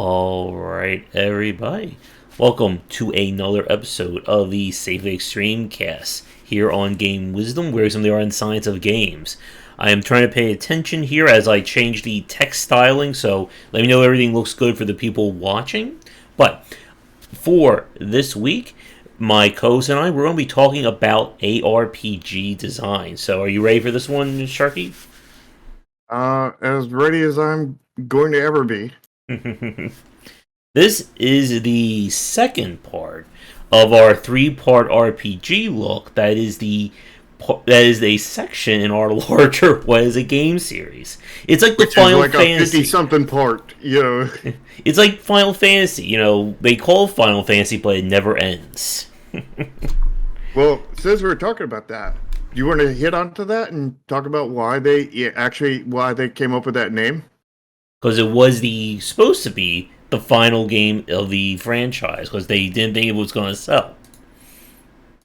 All right, everybody. Welcome to another episode of the Safe Extreme Cast here on Game Wisdom, where some of the art and science of games. I am trying to pay attention here as I change the text styling, so let me know everything looks good for the people watching. But for this week, my co-host and I, we're going to be talking about ARPG design. So, are you ready for this one, Sharky? As ready as I'm going to ever be. This is the second part of our three-part RPG look. That is a section in our larger What is a Game series. It's like the Which is Final like a Fantasy. 50-something part, It's like Final Fantasy. They call it Final Fantasy, but it never ends. Well, since we're talking about that, do you want to hit onto that and talk about why why they came up with that name? Because it was the supposed to be the final game of the franchise. Because they didn't think it was going to sell.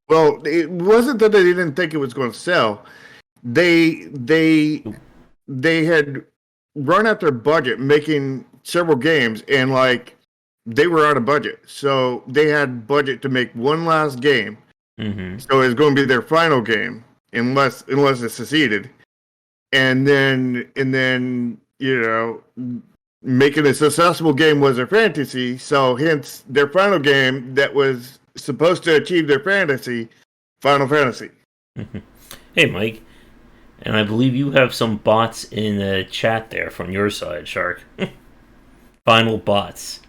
Well, it wasn't that they didn't think it was going to sell. They had run out their budget making several games, and they were out of budget, so they had budget to make one last game. Mm-hmm. So it's going to be their final game, unless it succeeded, and then making a successful game was their fantasy. So hence their final game that was supposed to achieve their fantasy, Final Fantasy. Hey, Mike. And I believe you have some bots in the chat there from your side, Shark. Final bots.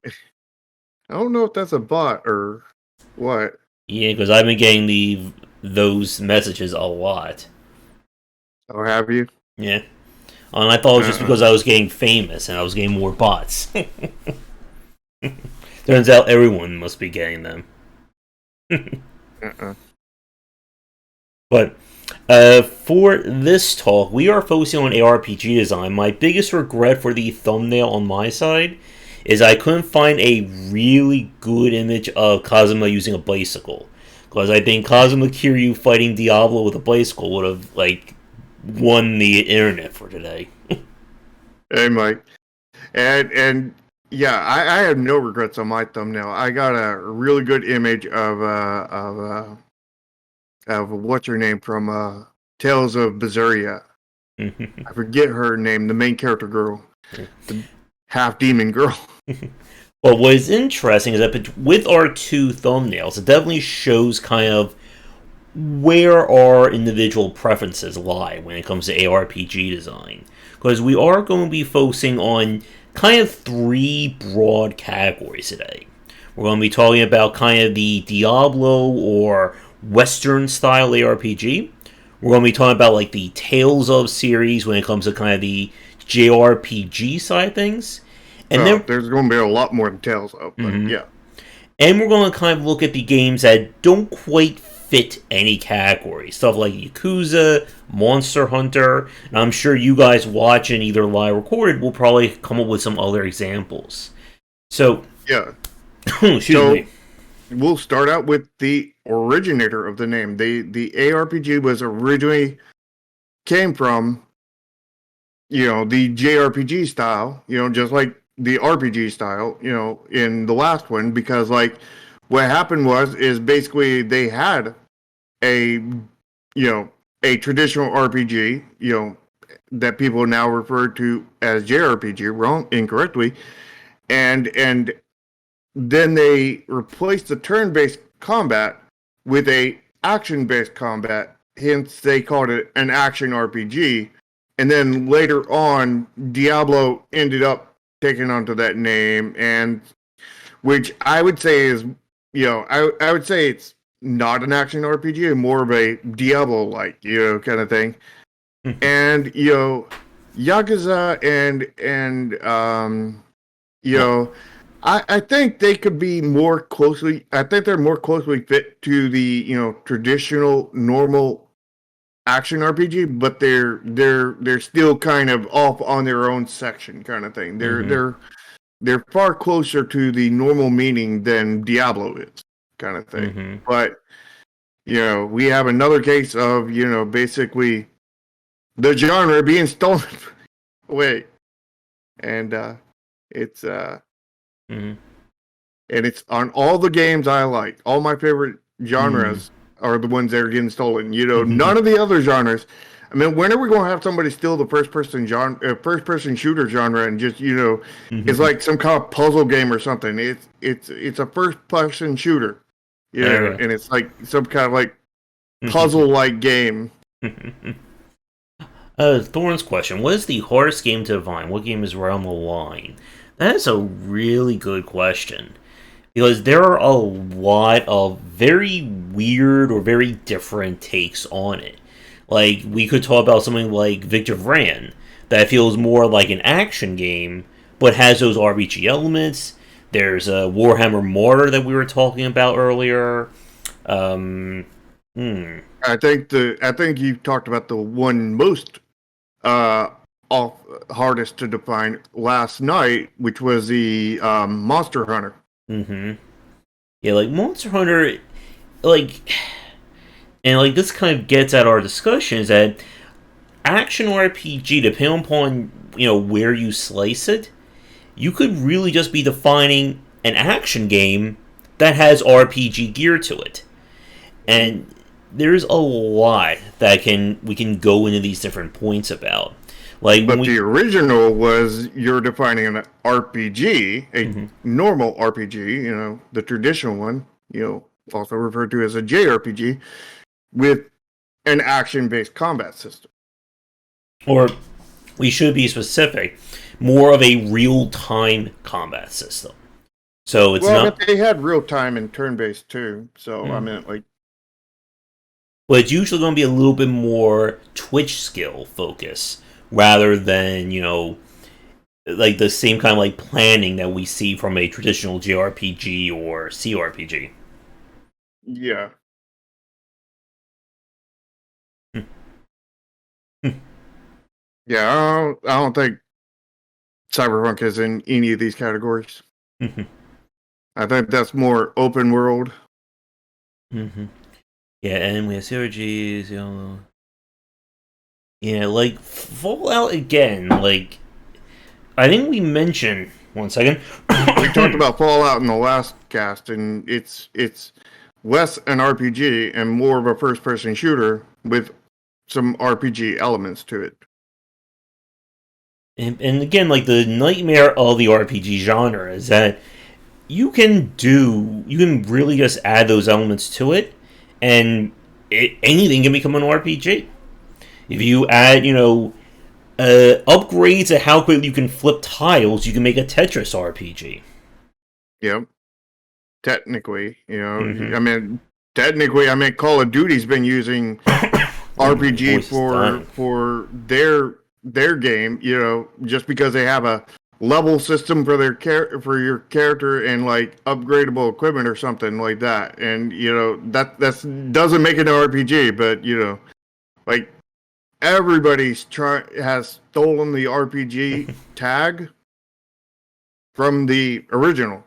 I don't know if that's a bot or what. Yeah, because I've been getting those messages a lot. Oh, have you? Yeah. And I thought it was just because I was getting famous and I was getting more bots. Turns out everyone must be getting them. But for this talk, we are focusing on ARPG design. My biggest regret for the thumbnail on my side is I couldn't find a really good image of Kazuma using a bicycle. Because I think Kazuma Kiryu fighting Diablo with a bicycle would have won the internet for today. Hey, Mike. And yeah, I have no regrets on my thumbnail. I got a really good image of what's her name from Tales of Berseria. I forget her name, the main character girl, the half demon girl. But what is interesting is that with our two thumbnails, it definitely shows kind of where our individual preferences lie when it comes to ARPG design. Because we are going to be focusing on kind of three broad categories today. We're going to be talking about kind of the Diablo or Western style ARPG. We're going to be talking about the Tales of series when it comes to kind of the JRPG side of things. And then there's going to be a lot more details of, but yeah. And we're going to kind of look at the games that don't quite fit any category. Stuff like Yakuza, Monster Hunter, and I'm sure you guys watching either live or recorded will probably come up with some other examples. So, yeah. Excuse me. We'll start out with the originator of the name. The ARPG was originally came from, the JRPG style, just like the RPG style, in the last one, because what happened is basically they had a traditional RPG, that people now refer to as JRPG, incorrectly, and then they replaced the turn-based combat with a action-based combat. Hence, they called it an action RPG. And then later on, Diablo ended up taking onto that name, and which I would say is, I would say it's not an action RPG, more of a Diablo-like, kind of thing. And Yakuza and I think they could be more closely. I think they're more closely fit to the traditional normal action RPG, but they're still kind of off on their own section, kind of thing. They're far closer to the normal meaning than Diablo is, kind of thing. But we have another case of basically the genre being stolen away, and It's Mhm. and it's on all the games I like. All my favorite Mm. genres are the ones that are getting stolen. You know, none of the other genres. I mean, when are we going to have somebody steal the first person shooter genre, and just it's like some kind of puzzle game or something. It's a first person shooter, Okay. and it's like some kind of like puzzle like game. Thorn's question: what is the hardest game to define? What game is right on the line? That is a really good question because there are a lot of very weird or very different takes on it. Like we could talk about something like Victor Vran that feels more like an action game, but has those RPG elements. There's a Warhammer Mortar that we were talking about earlier. Um, hmm. I think you talked about the one most uh off hardest to define last night, which was the Monster Hunter. Mm-hmm. Yeah, like Monster Hunter, like, and like this kind of gets at our discussion is that action RPG, depending upon where you slice it, you could really just be defining an action game that has RPG gear to it, and there's a lot that we can go into these different points about. Like when But the we, original was you're defining an RPG, a Mhm. normal RPG, the traditional one, also referred to as a JRPG, with an action based combat system. or we should be specific, more of a real time combat system. So it's Well, but not. they had real time and turn based too. So, I Mm. mean, like, But it's usually going to be a little bit more Twitch skill focus rather than like the same kind of like planning that we see from a traditional JRPG or CRPG. yeah. Yeah, I don't think Cyberpunk is in any of these categories. I think that's more open world. Yeah, and we have CRPGs, yeah, like Fallout again. Like I think we mentioned 1 second. We talked about Fallout in the last cast, and it's less an RPG and more of a first person shooter with some RPG elements to it. And again, like the nightmare of the RPG genre is that you can really just add those elements to it, and anything can become an RPG. If you add, upgrades to how quickly you can flip tiles, you can make a Tetris RPG. Yep. Technically, Mm-hmm. I mean, technically, I mean, Call of Duty's been using Oh, my RPG voice is for dying. their game, just because they have a level system for for your character and like upgradable equipment or something like that. And that's doesn't make it an RPG, but like everybody's has stolen the RPG tag from the original,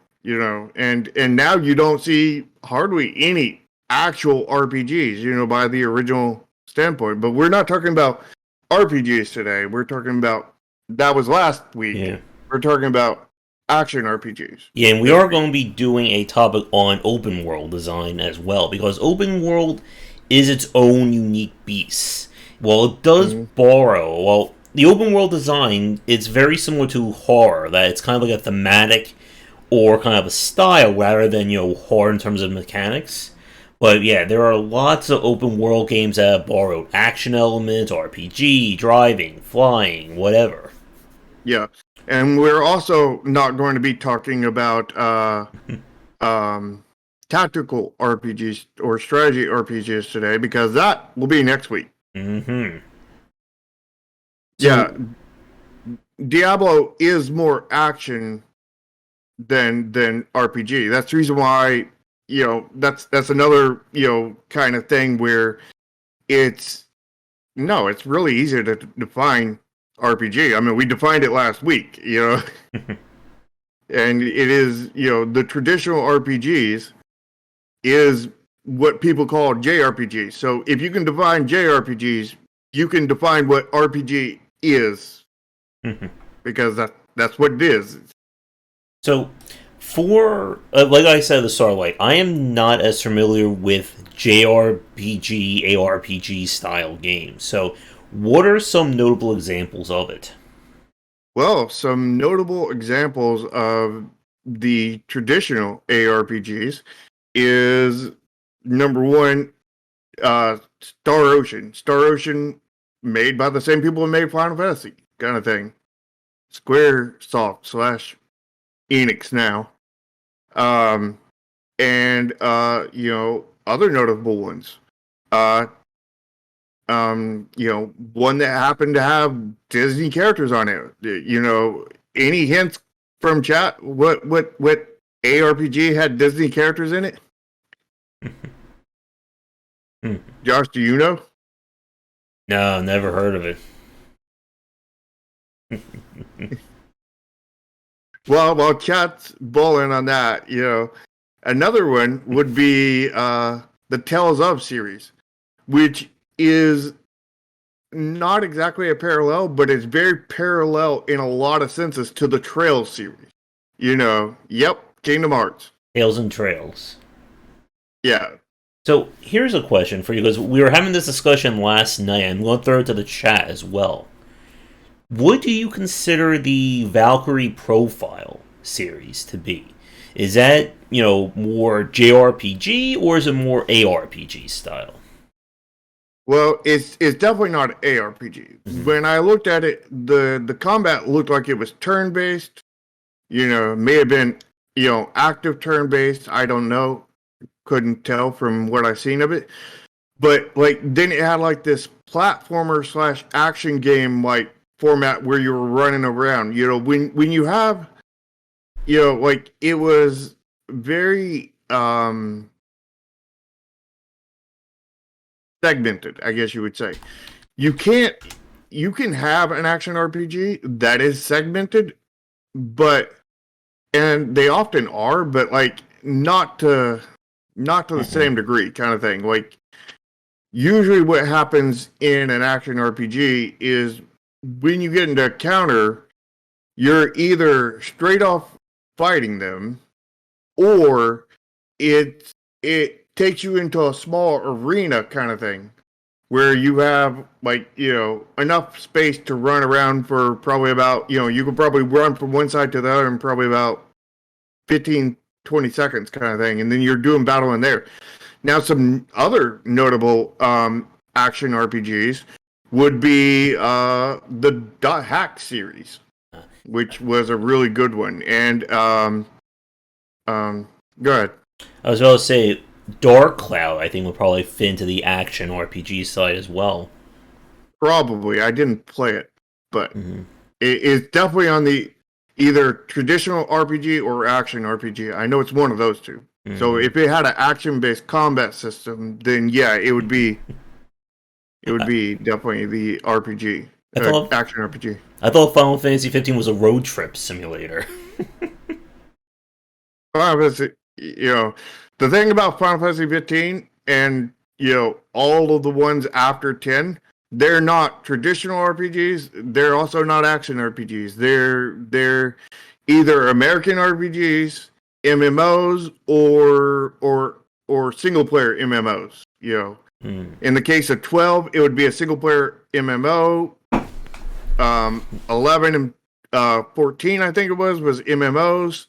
and now you don't see hardly any actual RPGs, by the original standpoint. But we're not talking about RPGs today. We're talking about that was last week. Yeah. We're talking about action RPGs. Yeah, and we That are going to be doing a topic on open world design as well, because open world is its own unique beast. Well, it does mm, borrow, well, the open world design is very similar to horror, that it's kind of like a thematic or kind of a style rather than, horror in terms of mechanics. But yeah, there are lots of open world games that have borrowed action elements, RPG, driving, flying, whatever. yeah, and we're also not going to be talking about um, tactical RPGs or strategy RPGs today because that will be next week. Mm-hmm. Yeah, So, Diablo is more action than RPG. That's the reason why that's another kind of thing where it's no, it's really easy to define RPG. I mean, we defined it last week, and it is the traditional RPGs is what people call JRPGs. So if you can define JRPGs, you can define what RPG is because that's what it is. So, for like I said at the start, like I am not as familiar with JRPG, ARPG style games. So, what are some notable examples of it? Well, some notable examples of the traditional ARPGs is number one, Star Ocean. Star Ocean, made by the same people who made Final Fantasy, kind of thing. Squaresoft slash Enix now. Um, and other notable ones. Uh, one that happened to have Disney characters on it. Any hints from chat? What ARPG had Disney characters in it? Josh, do you know? No, never heard of it. Well, chat's bowling on that. Another one would be the Tales of series, which is not exactly a parallel, but it's very parallel in a lot of senses to the Trails series. Yep, Kingdom Hearts. Tales and Trails. Yeah. So here's a question for you, because we were having this discussion last night, and I'm going to throw it to the chat as well. What do you consider the Valkyrie Profile series to be? Is that, more JRPG, or is it more ARPG style? Well, it's definitely not ARPG. Mm-hmm. When I looked at it, the combat looked like it was turn based. May have been active turn based. I don't know. Couldn't tell from what I've seen of it. But then it had this platformer slash action game format where you were running around. When you have it was very segmented, I guess you would say. You can have an action RPG that is segmented, and they often are, but not to the same degree, kind of thing. Usually what happens in an action RPG is when you get into a counter, you're either straight off fighting them, or it takes you into a small arena kind of thing where you have enough space to run around for probably about you could probably run from one side to the other in probably about 15-20 seconds kind of thing, and then you're doing battle in there. Now, some other notable action RPGs would be the Hack series, which was a really good one. And go ahead. I was about to say, Dark Cloud, I think, would probably fit into the action RPG side as well. Probably. I didn't play it, but it's definitely on the either traditional RPG or action RPG. I know it's one of those two. So if it had an action-based combat system, then yeah, it would be definitely the RPG, action RPG. I thought Final Fantasy 15 was a road trip simulator. Final Fantasy, the thing about Final Fantasy 15 and all of the ones after 10, they're not traditional RPGs. They're also not action RPGs. They're either American RPGs, MMOs, or single player MMOs. In the case of 12, it would be a single player MMO. 11 and 14, I think it was MMOs.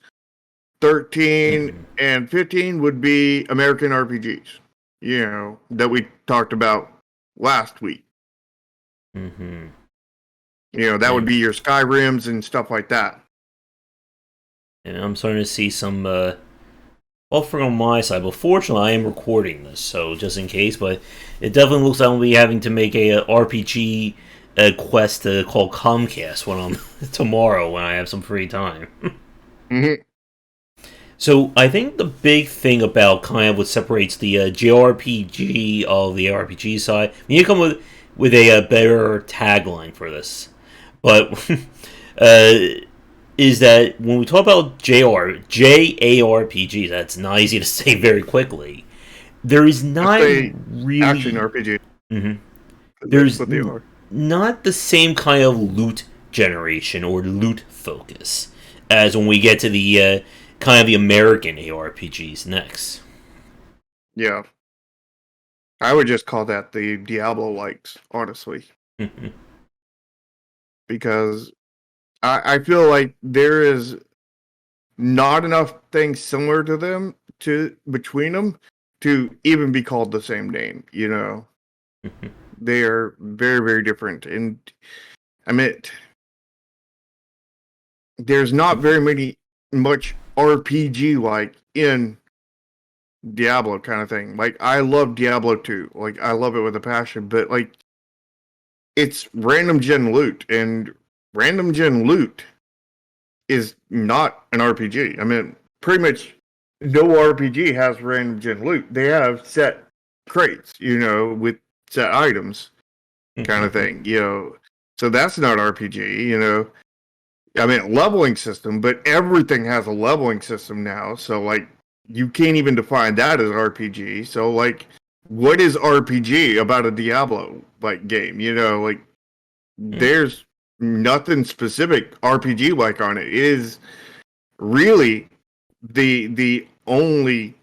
13 and 15 would be American RPGs. That we talked about last week. That would be your Skyrims and stuff like that. And I'm starting to see some offering on my side, but fortunately I am recording this, so just in case, but it definitely looks like I'll be having to make a RPG quest to call Comcast when I'm tomorrow when I have some free time. So I think the big thing about kind of what separates the JRPG of the RPG side, we need to come with a better tagline for this, but is that when we talk about JRPGs, that's not easy to say very quickly. There is not really action RPG. There's not the same kind of loot generation or loot focus as when we get to the kind of the American ARPGs next. Yeah. I would just call that the Diablo-likes, honestly. Because I feel like there is not enough things similar to them between them to even be called the same name, you know. They are very, very different. And I mean, there's not very much RPG like in Diablo kind of thing. Like, I love Diablo 2. Like, I love it with a passion, but like, it's random gen loot, and random gen loot is not an RPG. I mean, pretty much no RPG has random gen loot. They have set crates, you know, with set items kind of thing, you know. So that's not RPG, you know. I mean, leveling system, but everything has a leveling system now. So, like, you can't even define that as RPG. So, like, what is RPG about a Diablo like game? You know, like, there's nothing specific RPG like on it. It is really the only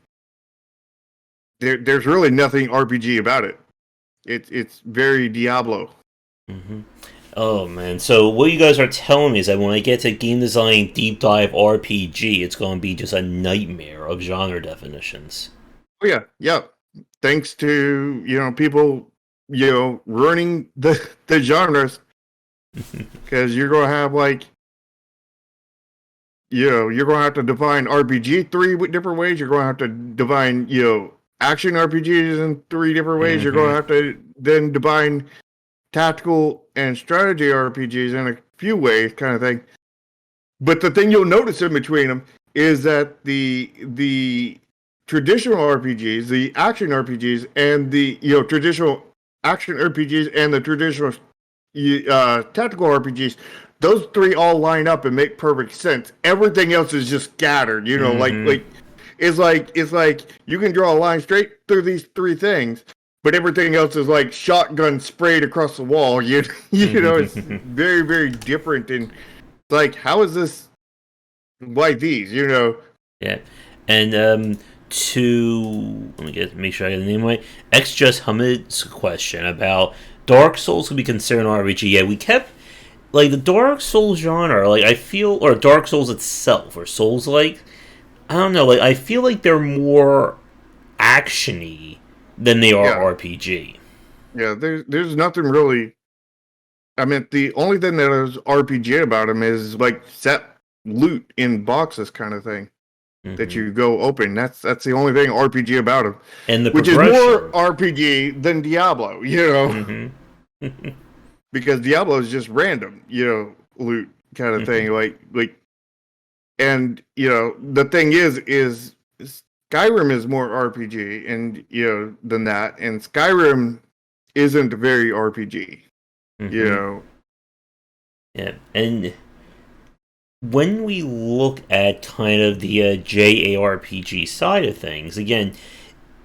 there's really nothing RPG about it. It's very Diablo. Oh man! So what you guys are telling me is that when I get to game design deep dive RPG, it's going to be just a nightmare of genre definitions. Oh yeah, yeah. Thanks to, you know, people, you know, ruining the genres, because you're gonna have, like, you know, you're gonna have to define RPG three different ways. You're gonna have to define, you know, action RPGs in three different ways. You're gonna have to then define tactical and strategy RPGs in a few ways, kind of thing. But the thing you'll notice in between them is that the traditional RPGs, the action RPGs, and the, you know, traditional action RPGs and the traditional tactical RPGs, those three all line up and make perfect sense. Everything else is just scattered, you know, like it's like you can draw a line straight through these three things, but everything else is like shotgun sprayed across the wall. You know, it's very, very different. And like, how is this like these? You know? Yeah, and to make sure I get the name right. X Just Hamid's question about Dark Souls could be considered an RPG. Yeah, we kept like the Dark Souls genre. Like I feel, or Dark Souls itself, or Souls like. I don't know. Like I feel like they're more actiony than they are RPG. Yeah, there's nothing really. I mean, the only thing that is RPG about them is like set loot in boxes, kind of thing, that you go open. That's the only thing RPG about them, and the which is more RPG than Diablo, you know, because Diablo is just random, you know, loot kind of thing, like, and you know, the thing is Skyrim is more RPG, and you know, than that, and Skyrim isn't very RPG, you know. Yeah, and when we look at kind of the JRPG side of things, again,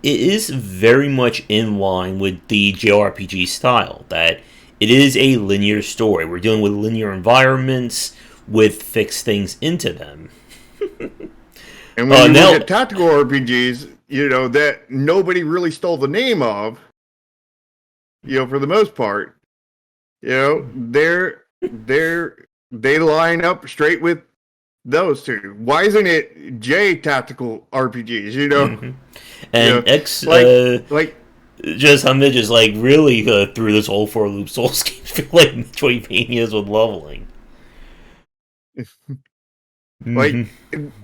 it is very much in line with the JRPG style, that it is a linear story. We're dealing with linear environments with fixed things into them. And when you look at tactical RPGs, you know, that nobody really stole the name of, you know, for the most part, you know, they line up straight with those two. Why isn't it J tactical RPGs? You know, and you know, X like just Hamid just like really through this whole for loop Souls games feel like Metroidvanias with leveling. Like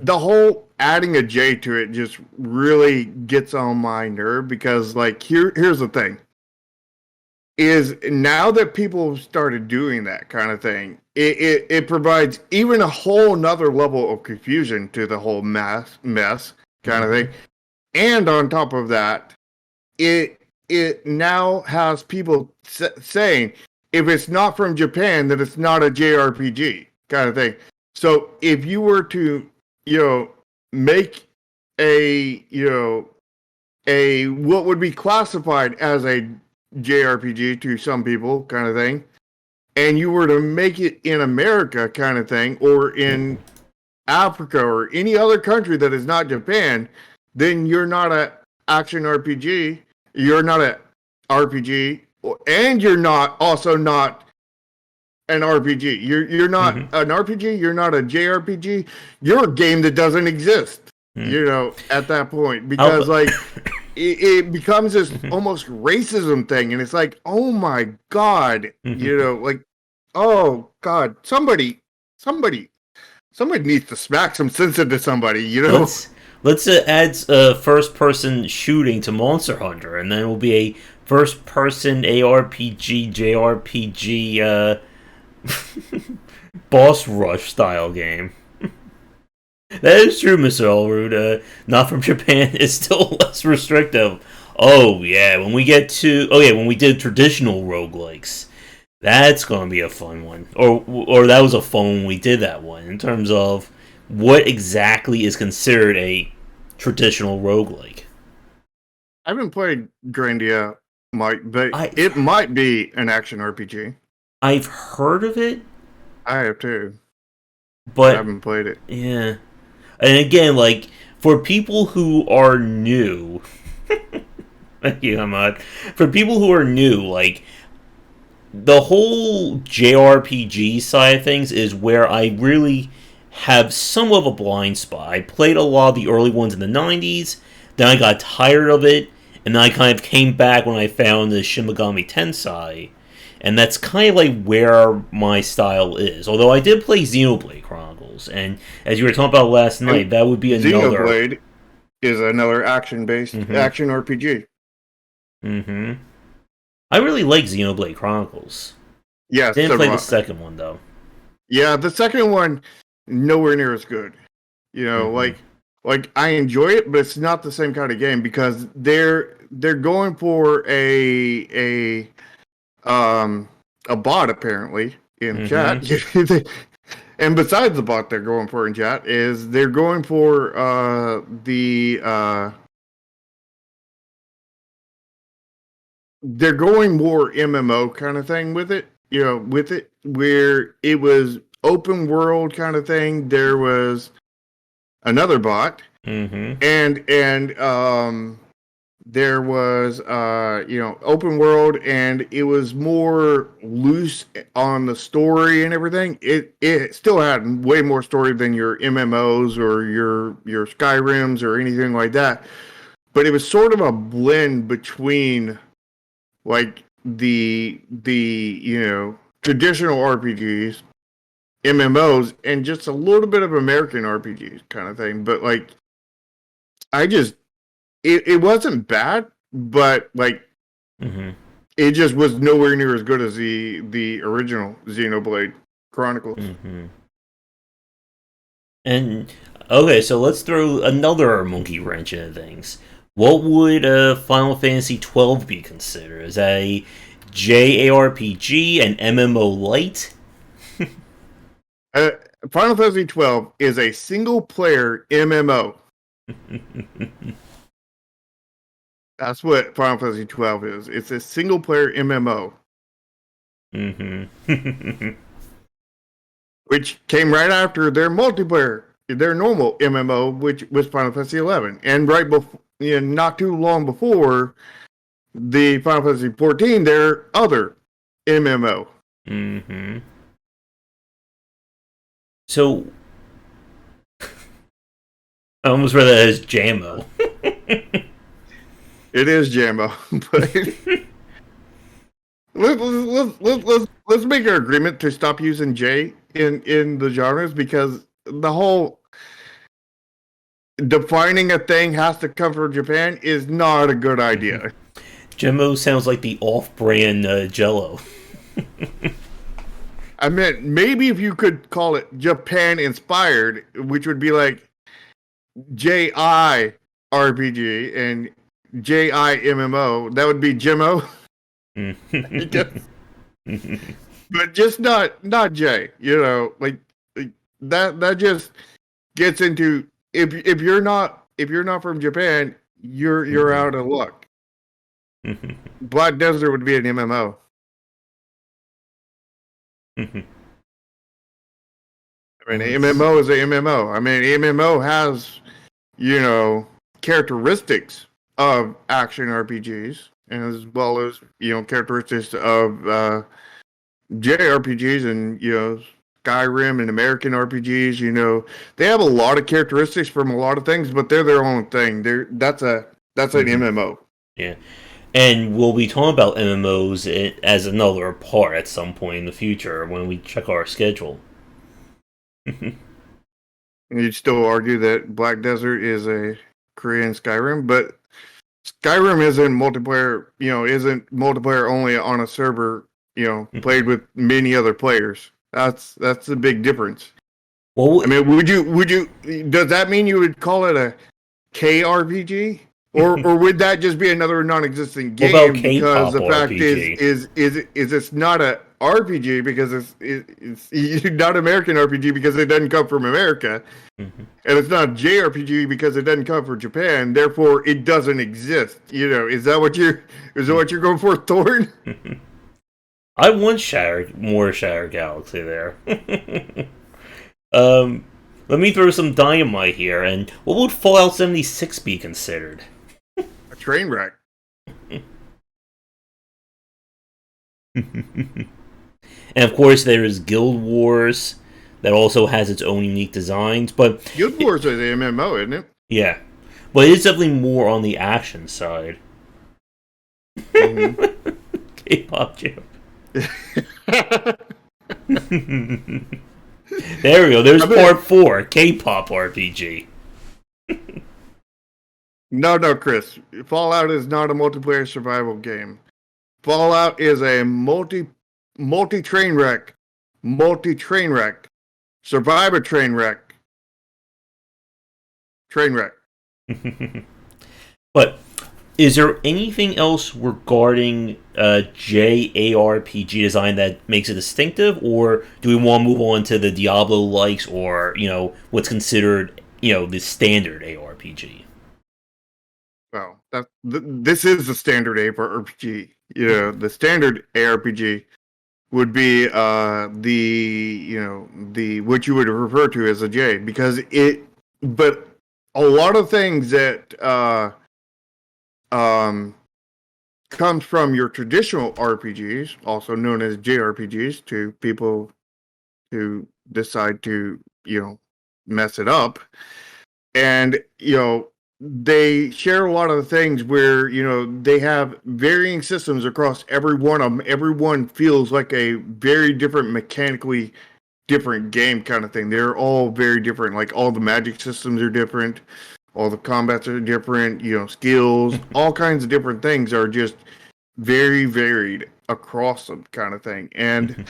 the whole adding a J to it just really gets on my nerve, because like here's the thing. Is now that people have started doing that kind of thing, it provides even a whole nother level of confusion to the whole mess kind of thing. And on top of that, it now has people saying, if it's not from Japan, then it's not a JRPG kind of thing. So if you were to, you know, make a, you know, a what would be classified as a JRPG to some people kind of thing, and you were to make it in America kind of thing, or in Africa or any other country that is not Japan, then you're not a action RPG. You're not a RPG, and you're not an RPG. You're not Mm-hmm. an RPG. You're not a JRPG. You're a game that doesn't exist. Mm-hmm. At that point, How, because like it becomes this almost racism thing, and it's like, oh my god, like, oh god, somebody needs to smack some sense into somebody. let's add first person shooting to Monster Hunter, and then it will be a first person ARPG JRPG boss rush style game. That is true, Mr. Elrude. Not from Japan is still less restrictive. Oh yeah, when we did traditional roguelikes, that's gonna be a fun one. Or that was a fun when we did that one in terms of what exactly is considered a traditional roguelike. I haven't played Grandia, Mike, but I it might be an action RPG. I've heard of it, I have too, but I but haven't played it. yeah. And again, like for people who are new, thank you, Ahmad. For people who are new, like the whole JRPG side of things is where I really have somewhat of a blind spot. I played a lot of the early ones in the 90s, then I got tired of it, and then I kind of came back when I found the Shin Megami Tensei, and that's kind of like where my style is. Although I did play Xenoblade Chronicles, and as you were talking about last night, that would be another. Xenoblade is another action-based Mm-hmm. action RPG. Mm-hmm. I really like Xenoblade Chronicles. Yes, Didn't so play do the I. second one though. Yeah, the second one nowhere near as good. Mm-hmm. Like I enjoy it, but it's not the same kind of game because they're going for a bot apparently in chat. Mm-hmm. And besides the bot they're going for in chat is they're going for they're going more MMO kind of thing with it. With it where it was open world kind of thing. There was another bot, Mm-hmm. and there was open world, and it was more loose on the story and everything. It still had way more story than your MMOs or your Skyrims or anything like that, but it was sort of a blend between like the traditional RPGs, MMOs, and just a little bit of American RPGs kind of thing. But like I just it wasn't bad, but like Mm-hmm. it just was nowhere near as good as the original Xenoblade Chronicles. Mm-hmm. And okay, so let's throw another monkey wrench into things. What would Final Fantasy 12 be considered? Is that a JARPG, an MMO light? Uh, Final Fantasy 12 is a single player MMO. That's what Final Fantasy 12 is. It's a single player MMO, Mm-hmm. which came right after their multiplayer, their normal MMO, which was Final Fantasy 11, and right before, not too long before the Final Fantasy 14, their other MMO. Mm-hmm. So I almost read that as JAMO. It is Jambo, but let's make an agreement to stop using J in the genres because the whole defining a thing has to come from Japan is not a good idea. JAMO sounds like the off-brand Jello. I meant maybe if you could call it Japan inspired, which would be like JI RPG and JIMMO, that would be Jimmo, I guess. But just not J. Like that just gets into if you're not from Japan, you're out of luck. Black Desert would be an MMO. I mean, MMO is a MMO. I mean, MMO has, you know, characteristics of action RPGs, as well as, you know, characteristics of JRPGs and, you know, Skyrim and American RPGs. You know, they have a lot of characteristics from a lot of things, but they're their own thing. That's an MMO. Yeah. And we'll be talking about MMOs as another part at some point in the future when we check our schedule. You'd still argue that Black Desert is a Korean Skyrim, but Skyrim isn't multiplayer. You know, isn't multiplayer only on a server. You know, played with many other players. That's the big difference. Well, I mean, would you? Does that mean you would call it a KRPG? Or would that just be another non-existent game? What about because the K-pop fact RPG? is it's not a RPG because it's not American RPG because it doesn't come from America, and it's not JRPG because it doesn't come from Japan. Therefore, it doesn't exist. You know, is that what you're going for, Thorn? I want more Shattered Galaxy there. Let me throw some dynamite here. And what would Fallout 76 be considered? A train wreck. And of course, there is Guild Wars that also has its own unique designs. But Guild Wars is an MMO, isn't it? Yeah, but it's definitely more on the action side. Mm-hmm. K-pop jam. There we go. There's part 4, K-pop RPG. No, Chris. Fallout is not a multiplayer survival game. Fallout is a multi train wreck, survivor train wreck. But is there anything else regarding JRPG design that makes it distinctive, or do we want to move on to the Diablo-likes, or what's considered the standard ARPG? Well, this is the standard ARPG. The standard ARPG would be the what you would refer to as a J, because but a lot of things that comes from your traditional RPGs, also known as JRPGs, to people who decide to mess it up, and they share a lot of the things where they have varying systems across every one of them. Everyone feels like a very different, mechanically different game kind of thing. They're all very different. Like, all the magic systems are different, all the combats are different, skills, all kinds of different things are just very varied across them kind of thing. And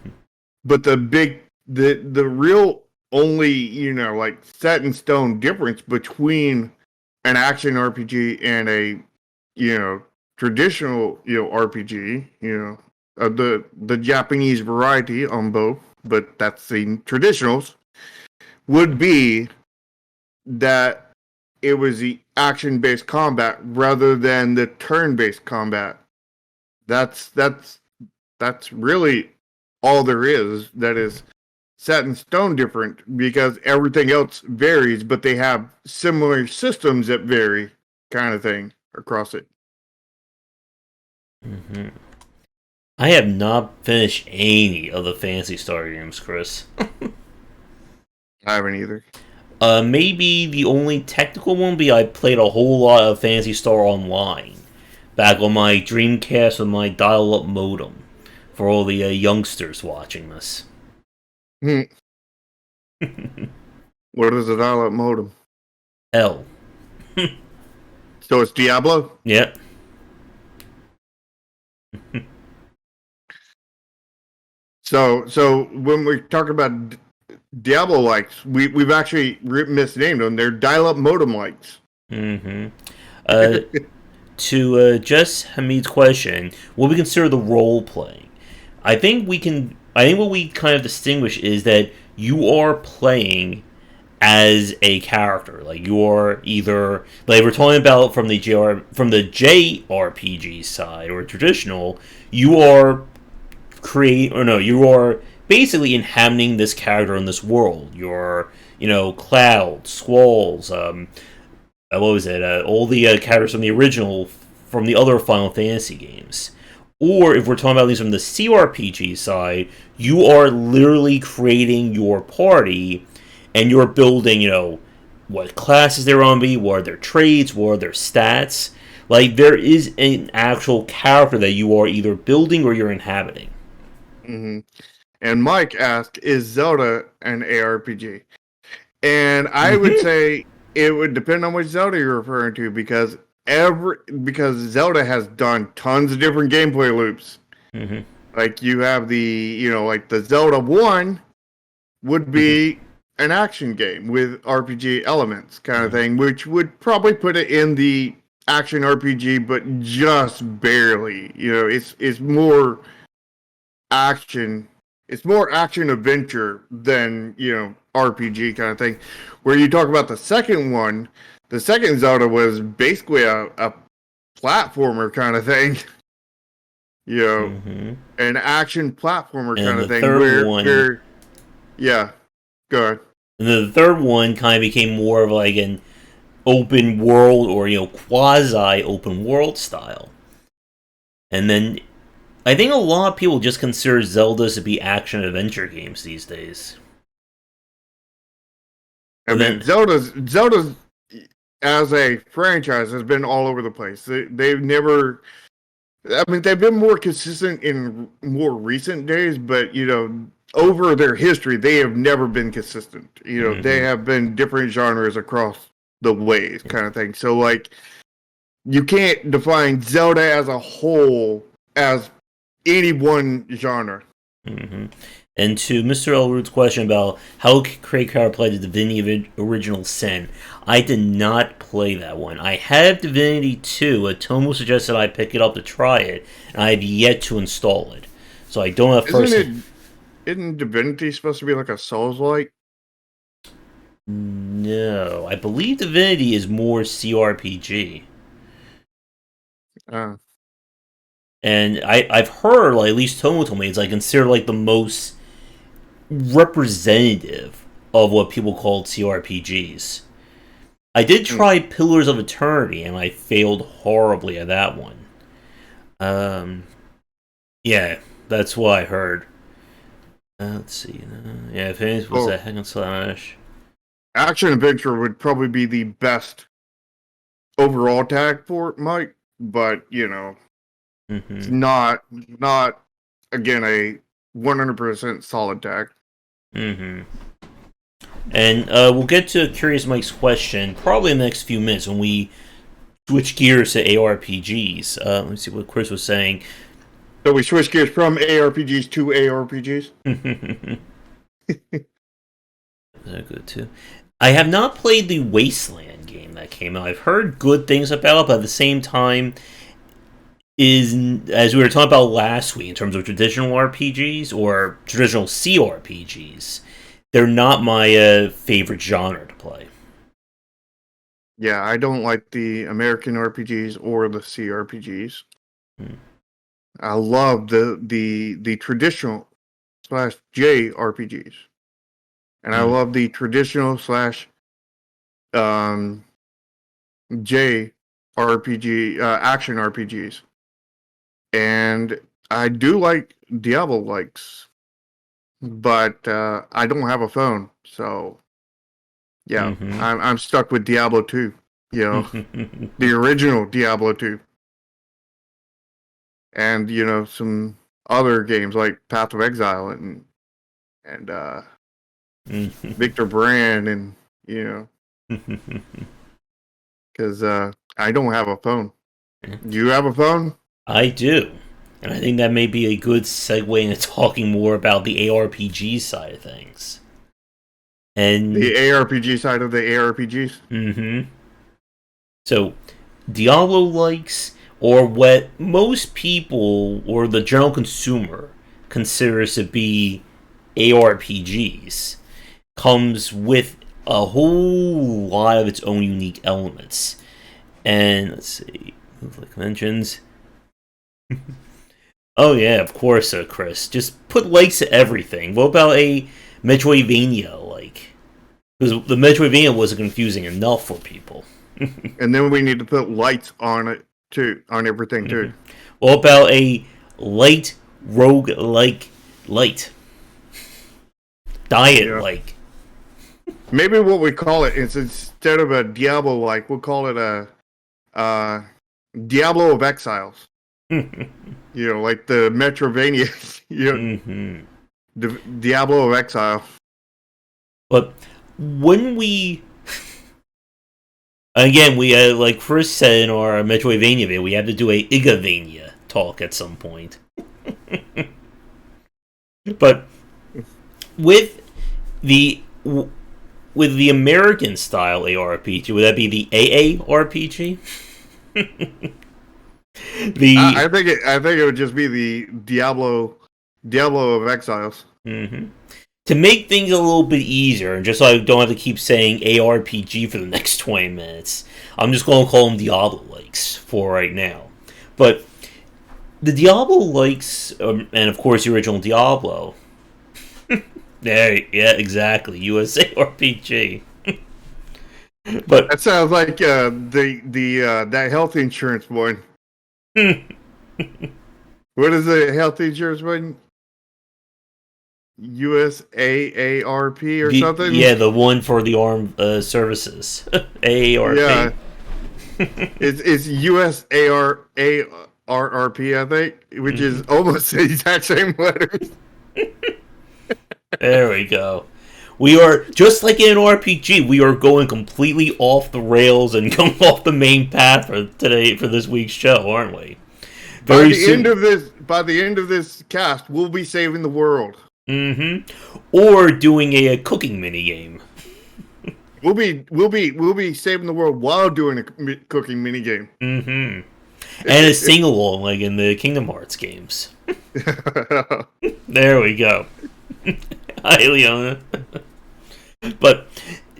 but the real only like set in stone difference between an action RPG and a traditional RPG, the Japanese variety on both, but that's the traditionals, would be that it was the action-based combat rather than the turn-based combat. That's really all there is that is set in stone different, because everything else varies, but they have similar systems that vary, kind of thing, across it. Mm-hmm. I have not finished any of the Phantasy Star games, Chris. I haven't either. Maybe the only technical one be I played a whole lot of Phantasy Star Online back on my Dreamcast with my dial-up modem for all the youngsters watching this. What is a dial-up modem? L. So it's Diablo? Yep. So when we talk about Diablo-likes, we've actually misnamed them. They're dial-up modem-likes. Mm-hmm. To address Hamid's question, what we consider the role-playing, I think what we kind of distinguish is that you are playing as a character. Like, you are either, like we're talking about from the JRPG side or traditional, you are basically inhabiting this character in this world. Your, clouds, squalls, what was it? All the characters from the original, from the other Final Fantasy games. Or if we're talking about these from the CRPG side, you are literally creating your party, and you're building, what classes they're on be, what are their traits, what are their stats. Like, there is an actual character that you are either building or you're inhabiting. Mm-hmm. And Mike asked, is Zelda an ARPG? And I would say it would depend on which Zelda you're referring to, because Zelda has done tons of different gameplay loops. Mm-hmm. Like you have like the Zelda 1 would be an action game with RPG elements kind of thing, which would probably put it in the action RPG, but just barely. It's more action. It's more action adventure than RPG kind of thing. Where you talk about the second one, the second Zelda was basically a platformer kind of thing. An action platformer kind of thing. Where yeah, go ahead. And then the third one kind of became more of like an open world or quasi open world style. And then I think a lot of people just consider Zelda to be action adventure games these days. And then Zelda's as a franchise has been all over the place. They've never. I mean, they've been more consistent in more recent days, but over their history, they have never been consistent. They have been different genres across the ways, kind of thing. So, like, you can't define Zelda as a whole as any one genre. Mm-hmm. And to Mr. Elwood's question about how Craig Carter played the Divinity Original Sin, I did not play that one. I have Divinity 2. Tomo suggested I pick it up to try it, and I have yet to install it. So I don't have Isn't Divinity supposed to be like a Souls-like? No. I believe Divinity is more CRPG. And I've heard, like, at least Tomo told me, it's like considered like the most representative of what people called CRPGs. I did try Pillars of Eternity, and I failed horribly at that one. Yeah, that's what I heard. Let's see. Yeah, if it was a hack and slash. Action adventure would probably be the best overall tag for it, Mike, but it's not again a 100% solid tag. And we'll get to Curious Mike's question probably in the next few minutes when we switch gears to ARPGs. Let me see what Chris was saying. So we switch gears from ARPGs to ARPGs? That's good too. I have not played the Wasteland game that came out. I've heard good things about it, but at the same time, as we were talking about last week in terms of traditional RPGs or traditional CRPGs, they're not my favorite genre to play. Yeah, I don't like the American RPGs or the CRPGs. I love the traditional / JRPGs. And I love the traditional / JRPG action RPGs. And I do like Diablo-likes, but I don't have a phone, so yeah, I'm stuck with Diablo 2. The original Diablo 2, and some other games like Path of Exile and Victor Brand, and because I don't have a phone. Do you have a phone? I do. And I think that may be a good segue into talking more about the ARPG side of things. And the ARPG side of the ARPGs? So, Diablo-likes, or what most people, or the general consumer, considers to be ARPGs, comes with a whole lot of its own unique elements. And, let's see, like mentions... Oh yeah, of course, Chris. Just put likes to everything. What about a Metroidvania like? Because the Metroidvania wasn't confusing enough for people. And then we need to put lights on it too, on everything too. What about a light rogue like light diet Yeah. like? Maybe what we call it is, instead of a Diablo-like, we'll call it a Diablo of Exiles. Like the Metrovania, the Diablo of Exile. But when we, again, we like Chris said in our Metroidvania video, we have to do a Igavania talk at some point. But with the American style ARPG, would that be the AARPG? I think it would just be the Diablo of Exiles. To make things a little bit easier, and just so I don't have to keep saying ARPG for the next 20 minutes, I'm just going to call them Diablo-likes for right now. But the Diablo-likes, and of course the original Diablo, yeah, exactly, USA RPG. But that sounds like that health insurance one. What is the health insurance one? USAARP or something? Yeah, the one for the armed services. AARP. Yeah. it's USARRP, I think, which is almost the exact same letters. There we go. We are, just like in an RPG, we are going completely off the rails and going off the main path for this week's show, aren't we? By the end of this cast, we'll be saving the world. Or doing a cooking mini game. We'll be saving the world while doing a cooking mini game. And a sing along like in the Kingdom Hearts games. There we go. Hi, Leona. But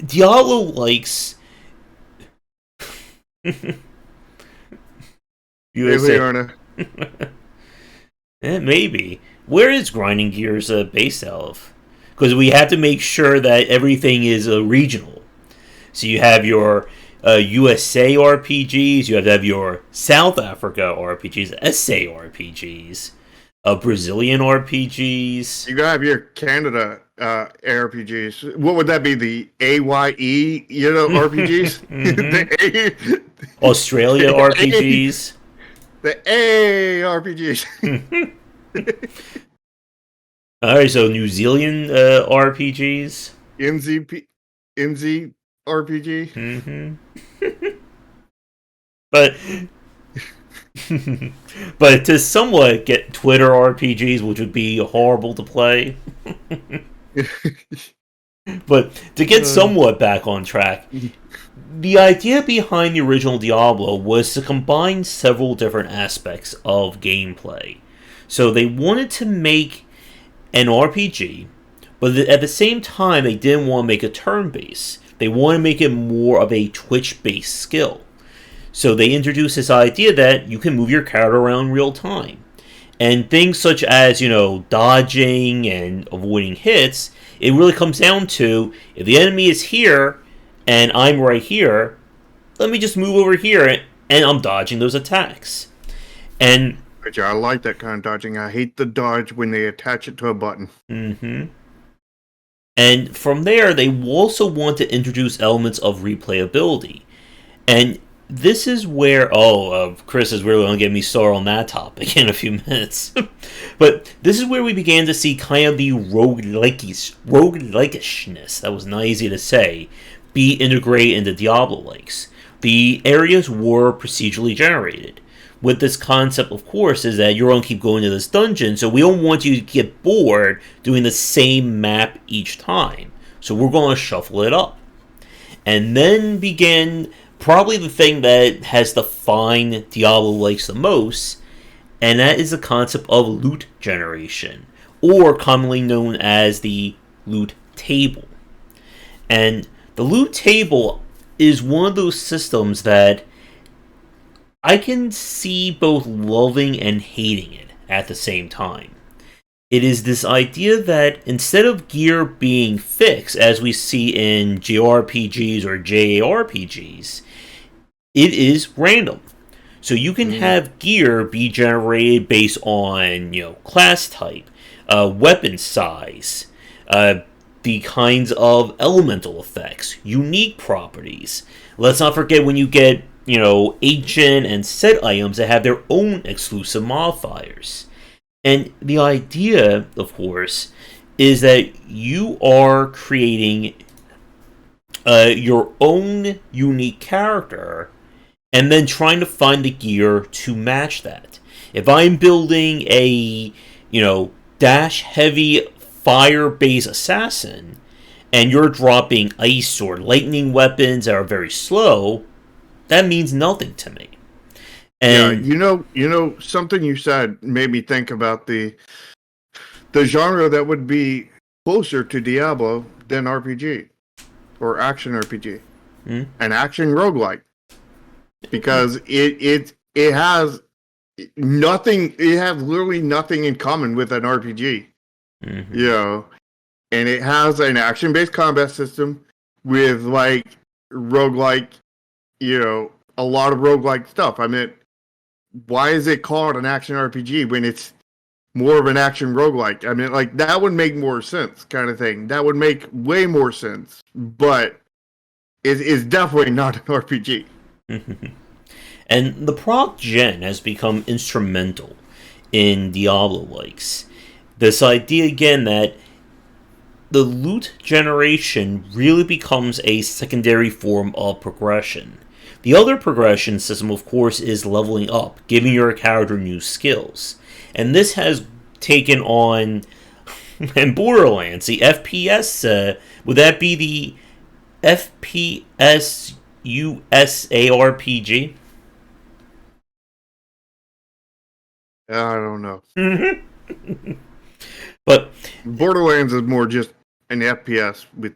Diablo-likes. Leona. Maybe. Where is Grinding Gears based out of? Because we have to make sure that everything is regional. So you have your USA RPGs, you have to have your South Africa RPGs, SA RPGs, Brazilian RPGs. You gotta have your Canada RPGs. What would that be? The AYE, RPGs? The Australia RPGs. The A RPGs. Alright, so New Zealand RPGs. NZ RPG. But but to somewhat get Twitter RPGs, which would be horrible to play. But to get somewhat back on track, the idea behind the original Diablo was to combine several different aspects of gameplay. So they wanted to make an RPG, but at the same time they didn't want to make a turn-based. They want to make it more of a Twitch-based skill. So they introduced this idea that you can move your character around real time. And things such as, dodging and avoiding hits, it really comes down to, if the enemy is here and I'm right here, let me just move over here and I'm dodging those attacks. And I like that kind of dodging. I hate the dodge when they attach it to a button. And from there, they also want to introduce elements of replayability. And this is where, Chris is really going to get me started on that topic in a few minutes. But this is where we began to see kind of the roguelike-ishness, that was not easy to say, be integrated into Diablo-likes. The areas were procedurally generated. With this concept, of course, is that you're going to keep going to this dungeon, so we don't want you to get bored doing the same map each time. So we're going to shuffle it up. And then begin probably the thing that has defined Diablo-likes the most, and that is the concept of loot generation, or commonly known as the loot table. And the loot table is one of those systems that I can see both loving and hating it at the same time. It is this idea that instead of gear being fixed, as we see in JRPGs or JRPGs, it is random. So you can have gear be generated based on, class type, weapon size, the kinds of elemental effects, unique properties. Let's not forget when you get, ancient and set items that have their own exclusive modifiers. And the idea, of course, is that you are creating your own unique character and then trying to find the gear to match that. If I'm building a, dash heavy fire based assassin and you're dropping ice or lightning weapons that are very slow, that means nothing to me. And something you said made me think about the genre that would be closer to Diablo than RPG or action RPG, an action roguelike, because it has nothing. It has literally nothing in common with an RPG, and it has an action based combat system with roguelike, a lot of roguelike stuff. I mean, why is it called an action RPG when it's more of an action roguelike? I mean, that would make more sense, kind of thing. That would make way more sense, but it's definitely not an RPG. And the proc gen has become instrumental in Diablo-likes. This idea, again, that the loot generation really becomes a secondary form of progression. The other progression system, of course, is leveling up, giving your character new skills. And this has taken on, in Borderlands, the FPS, would that be the FPS US ARPG? I don't know. But Borderlands is more just an FPS with,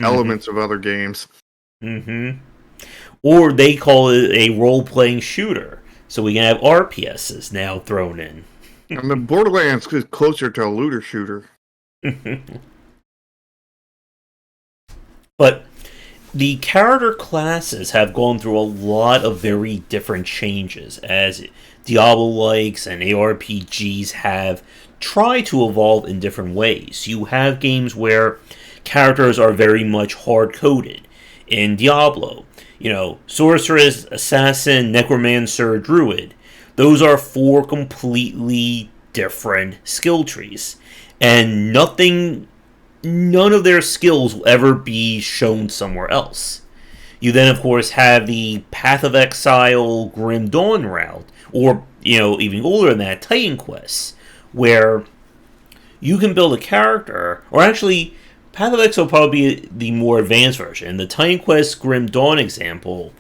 elements of other games. Or they call it a role-playing shooter. So we can have RPSs now thrown in. I mean, Borderlands is closer to a looter shooter. But the character classes have gone through a lot of very different changes as Diablo-likes and ARPGs have tried to evolve in different ways. You have games where characters are very much hard-coded. In Diablo, sorceress, assassin, necromancer, druid. Those are 4 completely different skill trees. And none of their skills will ever be shown somewhere else. You then, of course, have the Path of Exile, Grim Dawn route, or, even older than that, Titan Quest, where you can build a character, or actually, Path of Exile will probably be the more advanced version. In the Titan Quest Grim Dawn example,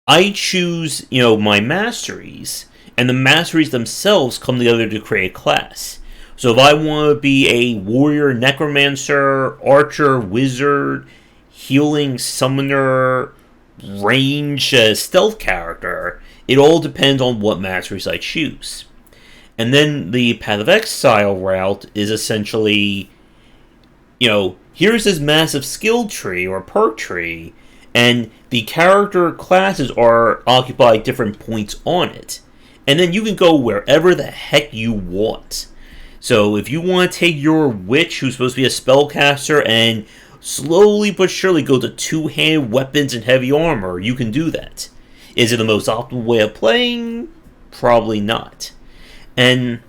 I choose, my masteries, and the masteries themselves come together to create a class. So if I want to be a warrior, necromancer, archer, wizard, healing, summoner, range, stealth character, it all depends on what masteries I choose. And then the Path of Exile route is essentially, here's this massive skill tree or perk tree, and the character classes are occupied different points on it. And then you can go wherever the heck you want. So if you want to take your witch, who's supposed to be a spellcaster, and slowly but surely go to 2-handed weapons and heavy armor, you can do that. Is it the most optimal way of playing? Probably not. And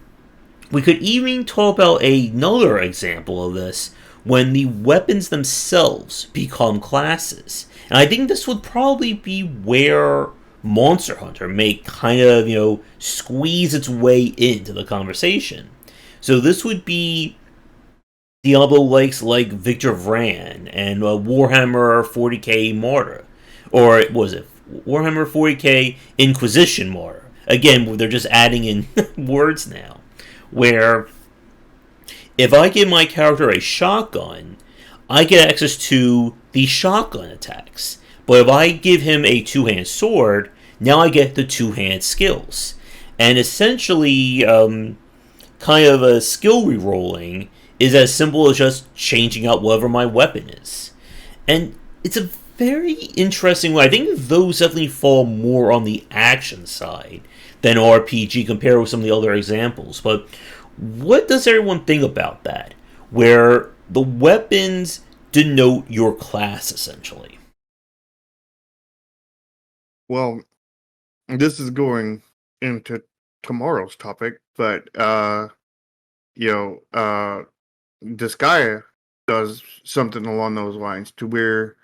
we could even talk about another example of this when the weapons themselves become classes. And I think this would probably be where Monster Hunter may kind of, squeeze its way into the conversation. So this would be Diablo-likes like Victor Vran and Warhammer 40k Martyr. Or was it Warhammer 40k Inquisition Martyr? Again, they're just adding in words now. Where if I give my character a shotgun, I get access to the shotgun attacks. But if I give him a 2-handed sword, now I get the 2-handed skills. And essentially, kind of a skill rerolling is as simple as just changing out whatever my weapon is. And it's a very interesting way. I think those definitely fall more on the action side than RPG compared with some of the other examples. But what does everyone think about that? Where the weapons denote your class, essentially. Well, this is going into tomorrow's topic, but you know, Disgaea does something along those lines to where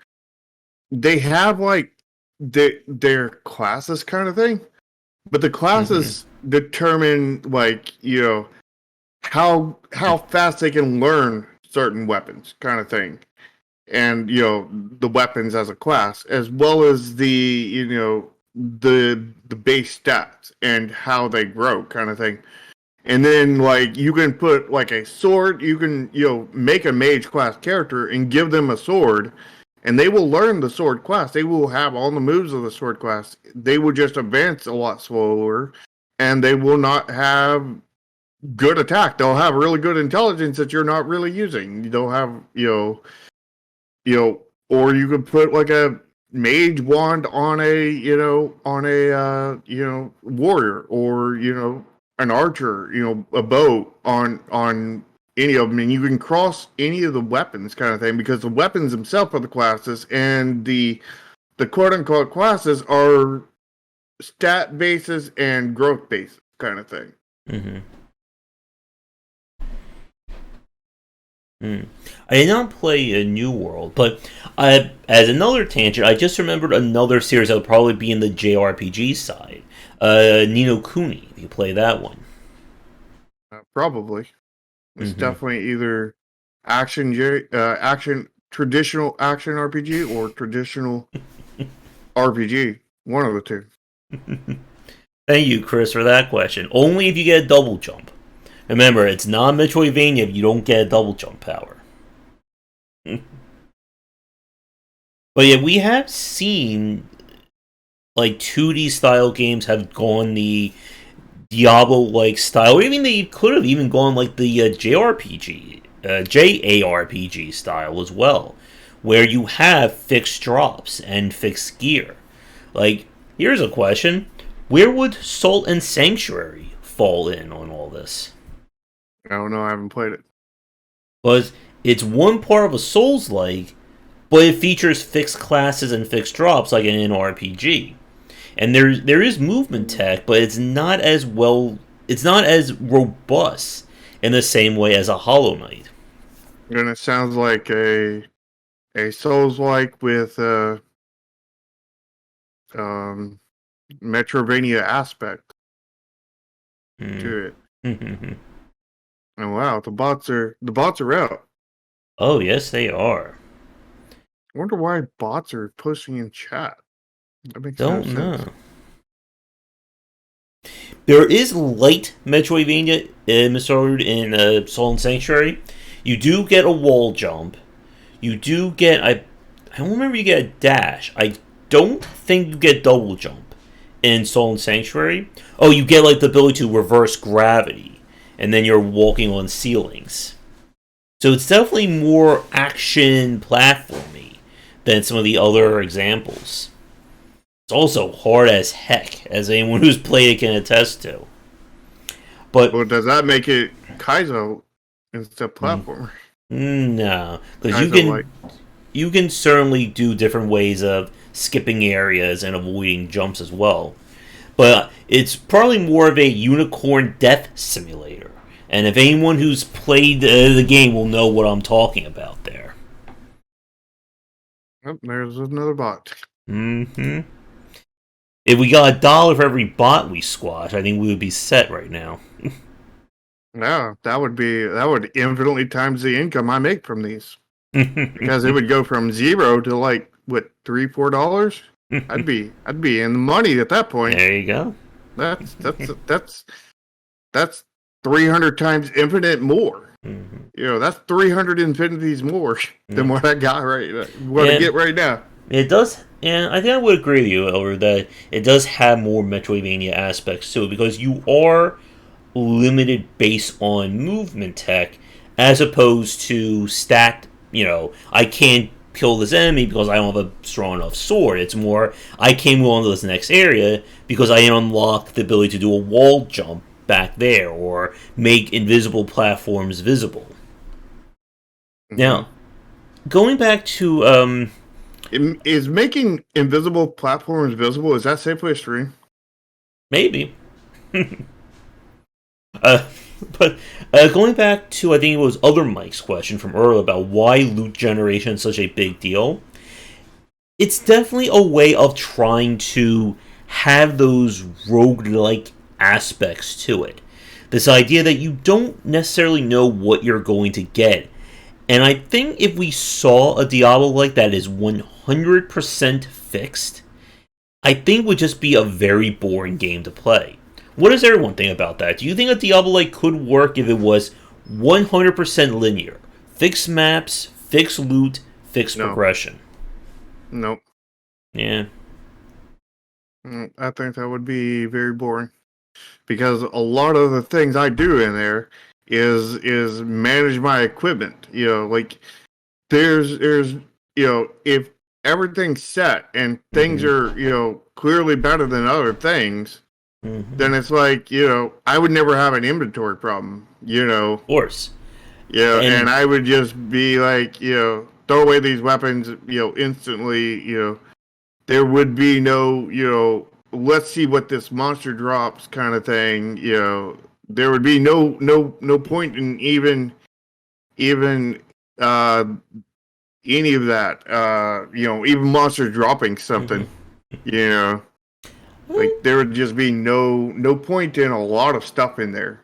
they have like their classes kind of thing, but the classes determine like how fast they can learn certain weapons kind of thing, and the weapons as a class, as well as the base stats and how they grow kind of thing. And then, like, you can put, like, a sword, you can, make a mage class character and give them a sword, and they will learn the sword class. They will have all the moves of the sword class. They will just advance a lot slower, and they will not have good attack. They'll have really good intelligence that you're not really using. They'll have, or you could put, like, a mage wand on a warrior, or, an archer, a bow on any of them, and you can cross any of the weapons kind of thing, because the weapons themselves are the classes, and the quote unquote classes are stat bases and growth bases kind of thing. I did not play a New World, but as another tangent, I just remembered another series that would probably be in the JRPG side. Ni no Kuni, if you play that one. Probably. It's definitely either traditional action RPG or traditional RPG. One of the two. Thank you, Chris, for that question. Only if you get a double jump. Remember, it's not Metroidvania if you don't get a double jump power. But yeah, we have seen like 2D style games have gone the Diablo-like style, or even they could have even gone like the JARPG style as well, where you have fixed drops and fixed gear. Like, here's a question: where would Salt and Sanctuary fall in on all this? I don't know. I haven't played it. Because it's one part of a Souls-like, but it features fixed classes and fixed drops like in an RPG. And there is movement tech, but it's not as robust in the same way as a Hollow Knight. And it sounds like a Souls-like with Metrovania aspect to it. And wow, the bots are out. Oh yes, they are. I wonder why bots are posting in chat. That makes Don't no sense. know. There is light Metroidvania in Soul and Sanctuary. You do get a wall jump. You do get I don't remember you get a dash. I don't think you get double jump in Soul and Sanctuary. Oh, you get like the ability to reverse gravity, and then you're walking on ceilings. So it's definitely more action platformy than some of the other examples. It's also hard as heck, as anyone who's played it can attest to. But well, does that make it Kaizo instead of platformer? No, because Kaizo-like. you can certainly do different ways of skipping areas and avoiding jumps as well. But it's probably more of a unicorn death simulator. And if anyone who's played the game will know what I'm talking about there. Oh, there's another bot. If we got $1 for every bot we squash, I think we would be set right now. No, that would infinitely times the income I make from these. Because it would go from 0 to like what, $3-4? I'd be in the money at that point. There you go. That's 300 times infinite more. That's 300 infinities more than what I got I get right now. It does And I think I would agree with you, Elder, that it does have more Metroidvania aspects to it because you are limited based on movement tech as opposed to stacked, I can't kill this enemy because I don't have a strong enough sword. It's more, I can move on to this next area because I unlock the ability to do a wall jump back there or make invisible platforms visible. Mm-hmm. Now, going back to is making invisible platforms visible, is that safe for stream? maybe. But going back to, I think it was other Mike's question from earlier about why loot generation is such a big deal, it's definitely a way of trying to have those roguelike aspects to it. This idea that you don't necessarily know what you're going to get. And I think if we saw a Diablo-like that is 100% fixed, I think would just be a very boring game to play. What does everyone think about that? Do you think a Diablo-like could work if it was 100% linear? Fixed maps, fixed loot, fixed progression? Nope. Yeah. I think that would be very boring. Because a lot of the things I do in there is manage my equipment. Like there's if everything's set and things are, clearly better than other things, then it's like, I would never have an inventory problem, Of course. And I would just be like, throw away these weapons, instantly, there would be no, let's see what this monster drops kind of thing, there would be no point in even any of that, even monsters dropping something, like there would just be no point in a lot of stuff in there.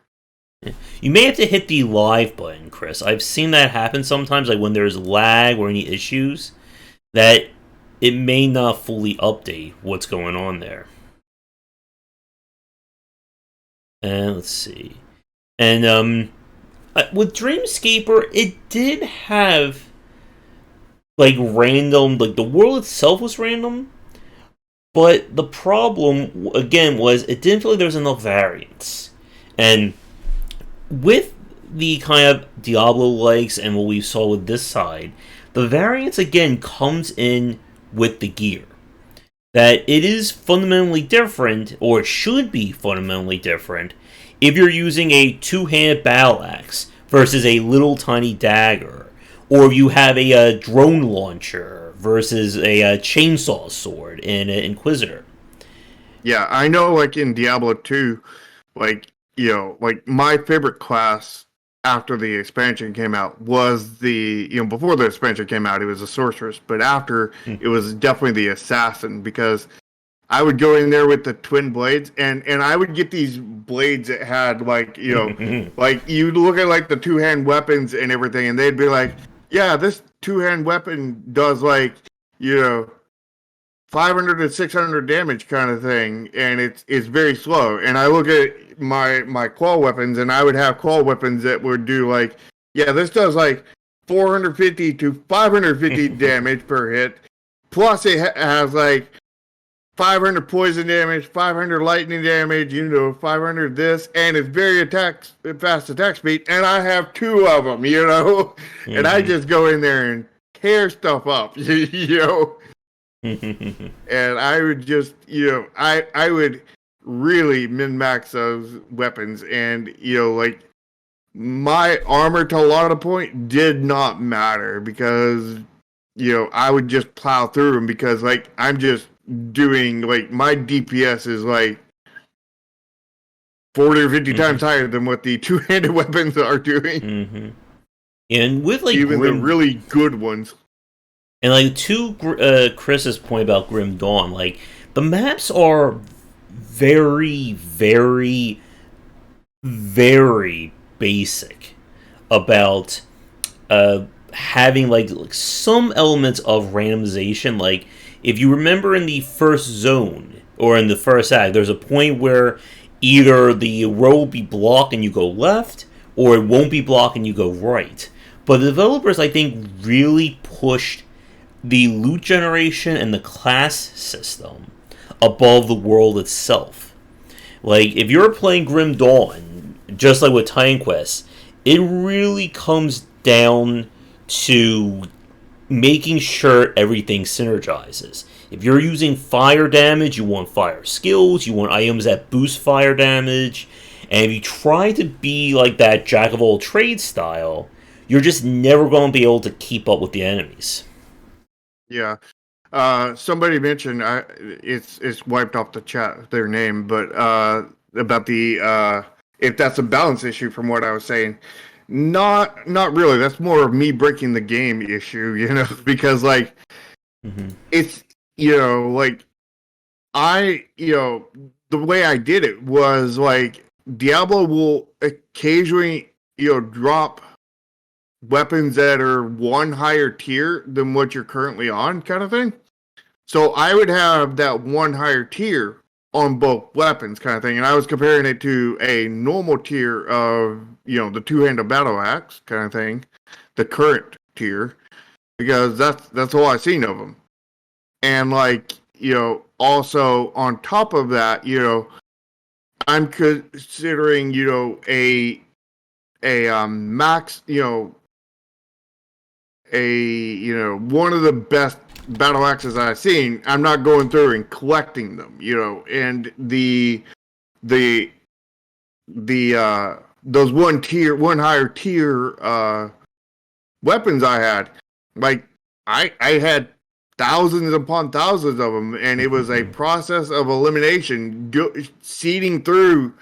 You may have to hit the live button, Chris. I've seen that happen sometimes, like when there's lag or any issues, that it may not fully update what's going on there. And let's see. And with Dreamscaper, it did have like random, like the world itself was random, but the problem again was it didn't feel like there was enough variance. And with the kind of Diablo-likes and what we saw with this side, the variance again comes in with the gear. That it is fundamentally different, or it should be fundamentally different, if you're using a two-handed battle axe versus a little tiny dagger, or if you have a drone launcher versus a chainsaw sword in an Inquisitor. Yeah, I know, like in Diablo 2, like, like my favorite class after the expansion came out was before the expansion came out, it was a sorceress, but after, it was definitely the assassin, because I would go in there with the twin blades, and I would get these blades that had, like, like, you'd look at, like, the two-hand weapons and everything, and they'd be like, yeah, this two-hand weapon does, like, 500 to 600 damage kind of thing, and it's very slow. And I look at my claw weapons, and I would have claw weapons that would do, like, yeah, this does, like, 450 to 550 damage per hit, plus it has, like, 500 poison damage, 500 lightning damage, 500 this, and it's very fast attack speed, and I have two of them, and I just go in there and tear stuff up, and I would just, I would really min-max those weapons, and, like, my armor to a lot of the point did not matter, because, I would just plow through them, because, like, I'm just doing, like, my DPS is like 40 or 50 times higher than what the two-handed weapons are doing. And with, like, even the really good ones. And, like, to Chris's point about Grim Dawn, like, the maps are very, very, very basic about having, like some elements of randomization. Like, if you remember in the first zone, or in the first act, there's a point where either the row will be blocked and you go left, or it won't be blocked and you go right. But the developers, I think, really pushed the loot generation and the class system above the world itself. Like, if you're playing Grim Dawn, just like with Titan Quest, it really comes down to making sure everything synergizes. If you're using fire damage, you want fire skills, you want items that boost fire damage, and if you try to be like that jack of all trades style, you're just never going to be able to keep up with the enemies. Yeah. Somebody mentioned it's wiped off the chat their name, but about the if that's a balance issue from what I was saying. Not really. That's more of me breaking the game issue, because like it's like the way I did it was like Diablo will occasionally drop weapons that are one higher tier than what you're currently on, kind of thing. So I would have that one higher tier on both weapons, kind of thing, and I was comparing it to a normal tier of the two-handed battle axe, kind of thing, the current tier, because that's all I've seen of them. And like also on top of that, I'm considering a max one of the best battle axes I've seen. I'm not going through and collecting them, and the those one higher tier weapons I had, like I had thousands upon thousands of them, and it was a process of elimination, seeding through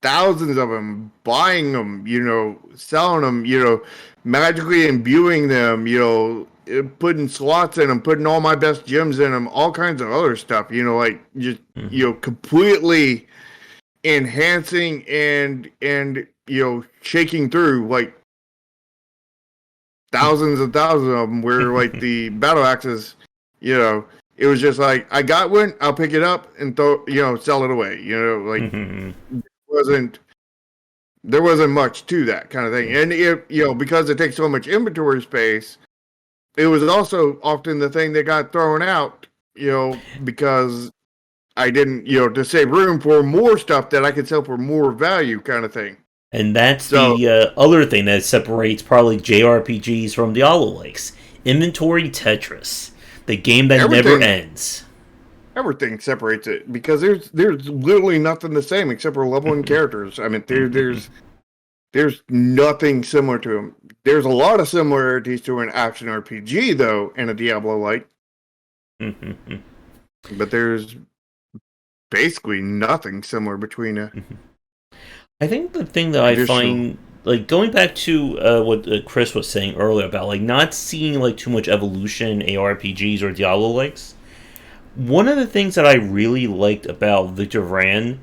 thousands of them, buying them, selling them, magically imbuing them, putting slots in them, putting all my best gems in them, all kinds of other stuff, like just, completely enhancing and shaking through like thousands and thousands of them, where like the battle axes, it was just like, I got one, I'll pick it up and sell it away, like there wasn't much to that kind of thing. And it, because it takes so much inventory space, it was also often the thing that got thrown out, because I didn't, to save room for more stuff that I could sell for more value, kind of thing. And that's the other thing that separates probably JRPGs from Diablo-likes. Inventory Tetris. The game that never ends. Everything separates it, because there's literally nothing the same except for leveling characters. I mean, there's nothing similar to them. There's a lot of similarities to an action RPG, though, and a Diablo-like. But there's basically nothing similar between a... I think the thing that I find, like, going back to what Chris was saying earlier about, like, not seeing, like, too much evolution in ARPGs or Diablo-likes, one of the things that I really liked about Victor Vran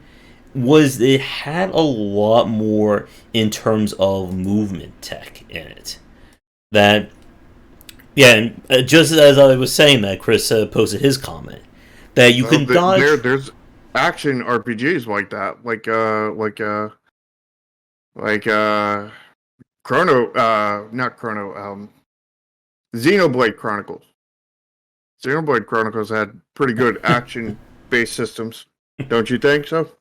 was it had a lot more in terms of movement tech in it. That, yeah, and just as I was saying that, Chris posted his comment, that you can dodge... There's action RPGs like that, Xenoblade Chronicles. Xenoblade Chronicles had pretty good action-based systems. Don't you think so?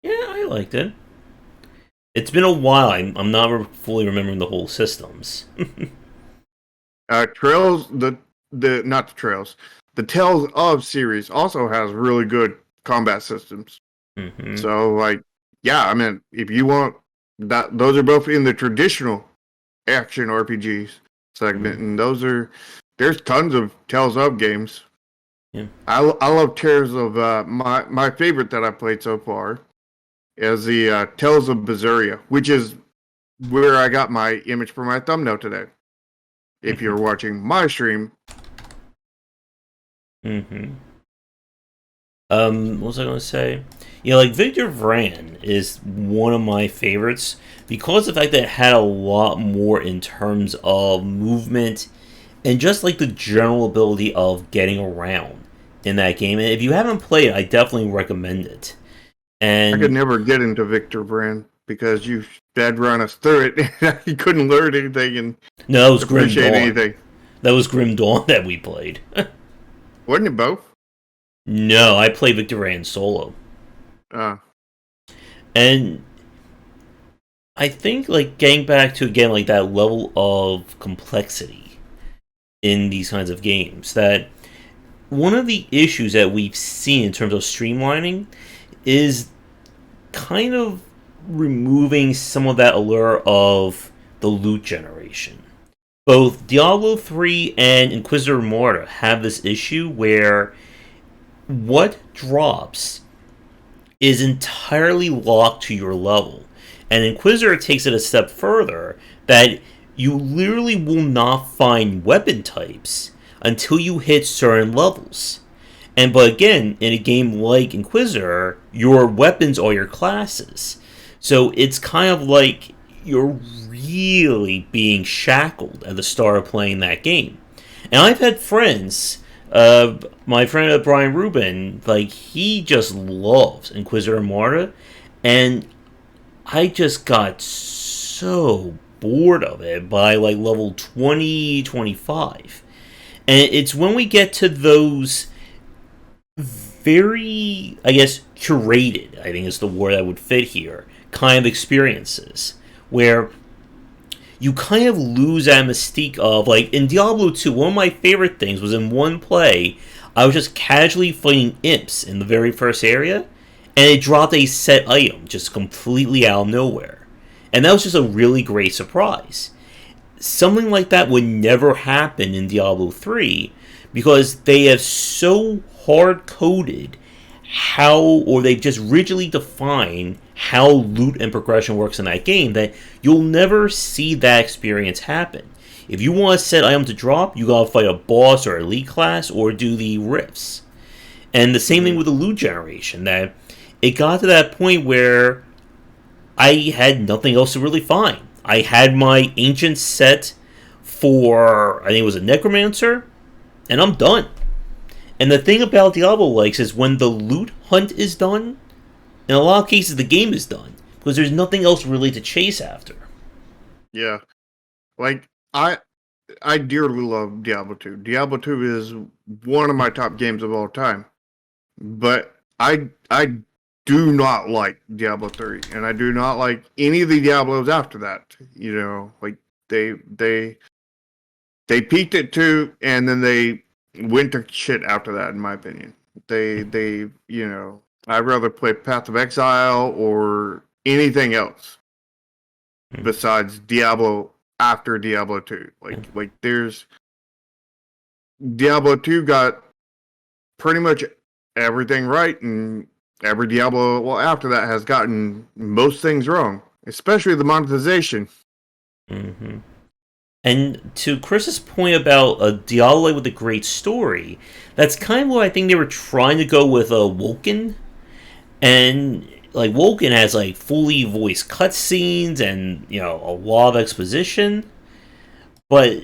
Yeah, I liked it. It's been a while. I'm not fully remembering the whole systems. Trails, not the Trails. The Tales of series also has really good combat systems. So, like, yeah, I mean, if you want that, those are both in the traditional action RPGs segment, and there's tons of Tales of games. Yeah. I love Tales of my favorite that I've played so far is the Tales of Berseria, which is where I got my image for my thumbnail today. If you're watching my stream. What was I going to say? Like, Victor Vran is one of my favorites because of the fact that it had a lot more in terms of movement and just, like, the general ability of getting around in that game. And if you haven't played it, I definitely recommend it. And I could never get into Victor Vran because you sped run us through it. You couldn't learn anything and no, it was appreciate anything. That was Grim Dawn that we played. Wasn't it both? No, I played Victorian solo. Uh, And I think, like, getting back to, again, like, that level of complexity in these kinds of games, that one of the issues that we've seen in terms of streamlining is kind of removing some of that allure of the loot generation. Both Diablo 3 and Inquisitor Morta have this issue where what drops is entirely locked to your level. And Inquisitor takes it a step further that you literally will not find weapon types until you hit certain levels. And but again, in a game like Inquisitor, your weapons are your classes. So it's kind of like you're really being shackled at the start of playing that game. And I've had friends, my friend Brian Rubin, like he just loves Inquisitor Morta, and I just got so bored of it by like level 20, 25. And it's when we get to those very, I guess, curated, I think is the word that would fit here, kind of experiences, where you kind of lose that mystique of, like, in Diablo 2, one of my favorite things was in one play, I was just casually fighting imps in the very first area, and it dropped a set item just completely out of nowhere. And that was just a really great surprise. Something like that would never happen in Diablo 3 because they have so hard coded how, or they've just rigidly defined how loot and progression works in that game that you'll never see that experience happen. If you want a set item to drop, you gotta fight a boss or elite class or do the rifts. And the same thing with the loot generation, that it got to that point where I had nothing else to really find. I had my ancient set for, I think it was a necromancer, and I'm done. And the thing about Diablo-likes is when the loot hunt is done, in a lot of cases the game is done because there's nothing else really to chase after. yeah. Like I dearly love Diablo 2. Diablo 2 is one of my top games of all time. But I do not like Diablo 3, and I do not like any of the Diablos after that. You know, like they peaked at 2 and then they went to shit after that, in my opinion. They you know, I'd rather play Path of Exile or anything else besides Diablo after Diablo 2. Like there's Diablo 2 got pretty much everything right, and every Diablo well after that has gotten most things wrong, especially the monetization. Mm-hmm. And to Chris's point about a Diablo with a great story, that's kind of what I think they were trying to go with Woken. And like Woken has like fully voiced cutscenes and a lot of exposition, but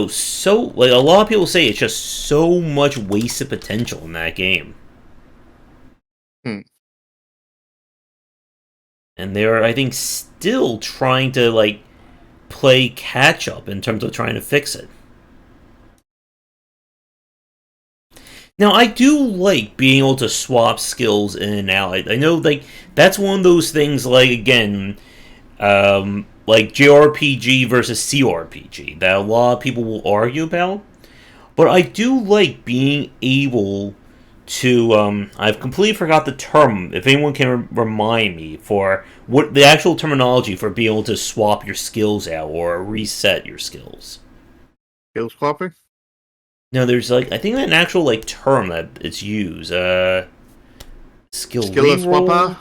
so like a lot of people say it's just so much wasted potential in that game. Hmm. And they're, I think, still trying to like play catch up in terms of trying to fix it. Now, I do like being able to swap skills in and out. I know, like, that's one of those things, like, again, like JRPG versus CRPG that a lot of people will argue about. But I do like being able to, I've completely forgot the term, if anyone can remind me, for what the actual terminology for being able to swap your skills out or reset your skills. Skill swapping? No, there's like, I think an actual like term that it's used. Skill reroll, Swapper?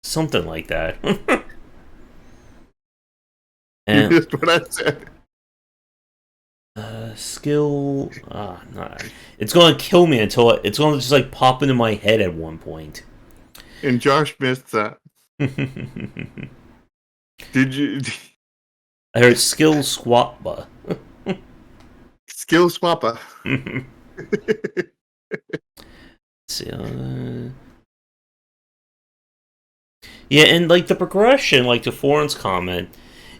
something like that. You And missed what I said. skill, no, it's gonna kill me until it's gonna just like pop into my head at one point. And Josh missed that. Did you? I heard skill swappa. Skill swapper. See, yeah, and like the progression, like to Foreign's comment,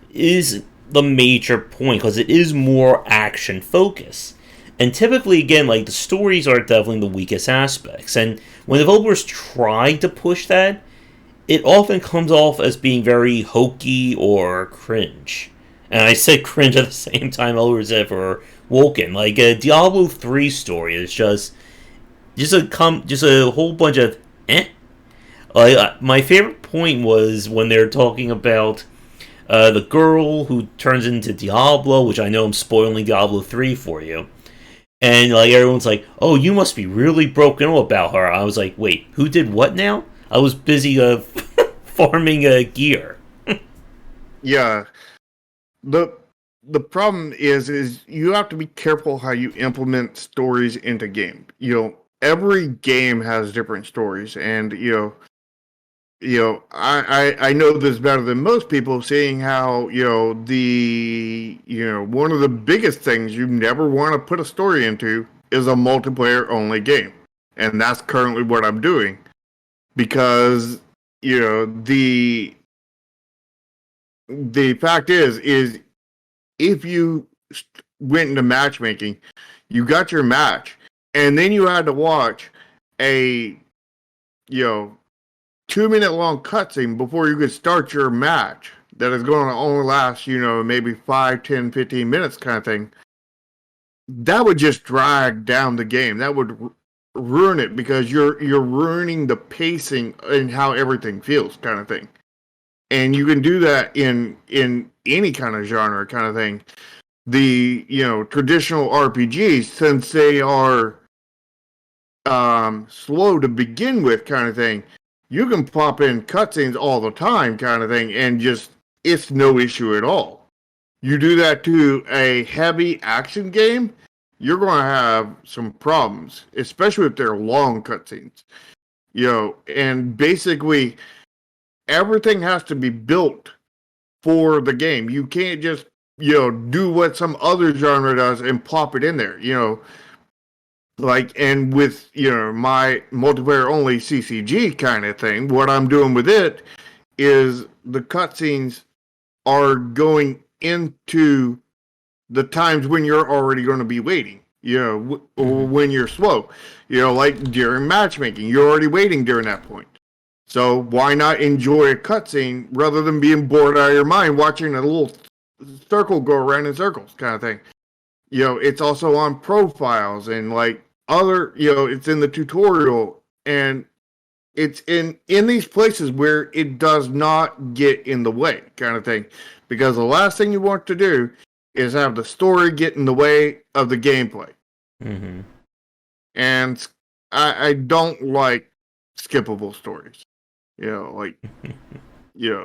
is the major point because it is more action focused. And typically, again, like the stories are definitely the weakest aspects. And when developers try to push that, it often comes off as being very hokey or cringe. And I say cringe at the same time others ever woken. Like a Diablo 3 story is just a whole bunch of eh. My favorite point was when they're talking about the girl who turns into Diablo, which I know I'm spoiling Diablo 3 for you. And like everyone's like, "Oh, you must be really broken up about her." I was like, "Wait, who did what now?" I was busy farming gear. Yeah. the the problem is you have to be careful how you implement stories into game. Every game has different stories, and I know this better than most people, seeing how one of the biggest things you never want to put a story into is a multiplayer only game, and that's currently what I'm doing because the fact is if you went into matchmaking, you got your match, and then you had to watch a 2 minute long cutscene before you could start your match that is going to only last maybe 5, 10, 15 minutes kind of thing. That would just drag down the game. That would ruin it because you're ruining the pacing and how everything feels kind of thing. And you can do that in any kind of genre kind of thing. The traditional RPGs, since they are slow to begin with kind of thing, you can pop in cutscenes all the time kind of thing, and just it's no issue at all. You do that to a heavy action game, you're going to have some problems, especially if they're long cutscenes. And basically everything has to be built for the game. You can't just do what some other genre does and plop it in there. And with my multiplayer only CCG kind of thing, what I'm doing with it is the cutscenes are going into the times when you're already going to be waiting, or when you're slow, like during matchmaking, you're already waiting during that point. So why not enjoy a cutscene rather than being bored out of your mind watching a little circle go around in circles kind of thing? It's also on profiles and like other, it's in the tutorial, and it's in these places where it does not get in the way kind of thing. Because the last thing you want to do is have the story get in the way of the gameplay. Mm-hmm. And I don't like skippable stories.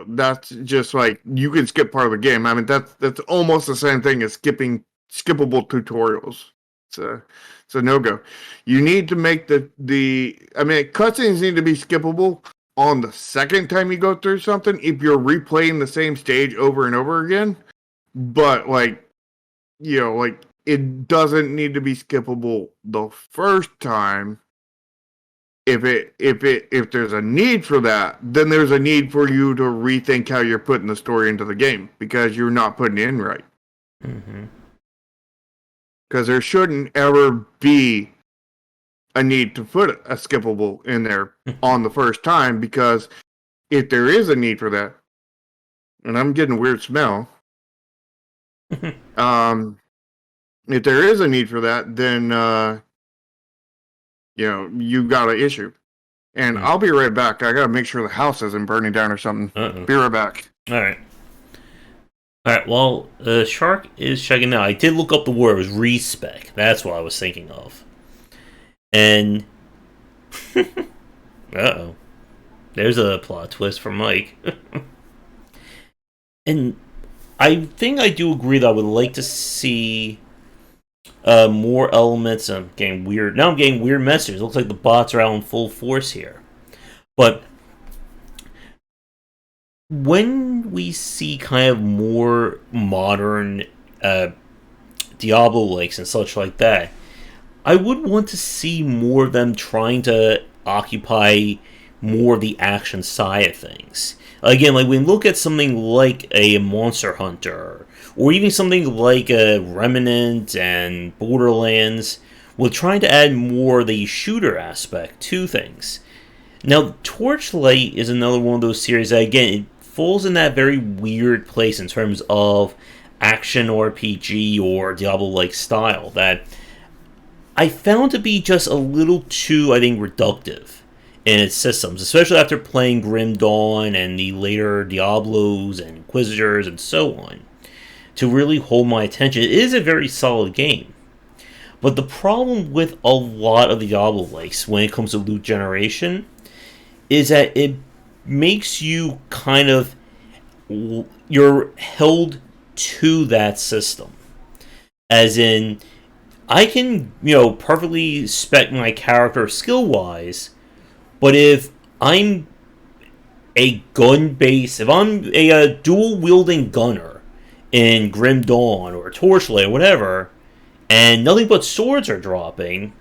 That's just like you can skip part of the game. I mean, that's almost the same thing as skipping skippable tutorials. It's a no-go. You need to make cutscenes need to be skippable on the second time you go through something if you're replaying the same stage over and over again. But it doesn't need to be skippable the first time. If there's a need for that, then there's a need for you to rethink how you're putting the story into the game because you're not putting it in right. Mm-hmm. Because there shouldn't ever be a need to put a skippable in there on the first time, because if there is a need for that, and I'm getting a weird smell, if there is a need for that, then you've got an issue. And I'll be right back. I gotta make sure the house isn't burning down or something. Uh-oh. Be right back. Alright. Alright, well, Shark is checking out. I did look up the word. It was respec. That's what I was thinking of. And... uh-oh. There's a plot twist for Mike. And I think I do agree that I would like to see more elements. I'm getting weird. Now I'm getting weird messages. It looks like the bots are out in full force here. But when we see kind of more modern Diablo-likes and such like that, I would want to see more of them trying to occupy more of the action side of things. Again, like when we look at something like a Monster Hunter, or even something like a Remnant and Borderlands, we're trying to add more of the shooter aspect to things. Now, Torchlight is another one of those series that, again, it falls in that very weird place in terms of action RPG or Diablo-like style that I found to be just a little too, I think, reductive in its systems, especially after playing Grim Dawn and the later Diablos and Inquisitors and so on, to really hold my attention. It is a very solid game. But the problem with a lot of the Diablo-likes when it comes to loot generation is that it makes you kind of, you're held to that system. As in, I can, perfectly spec my character skill-wise, but if I'm a gun base, if I'm a dual-wielding gunner in Grim Dawn or Torchlight or whatever, and nothing but swords are dropping,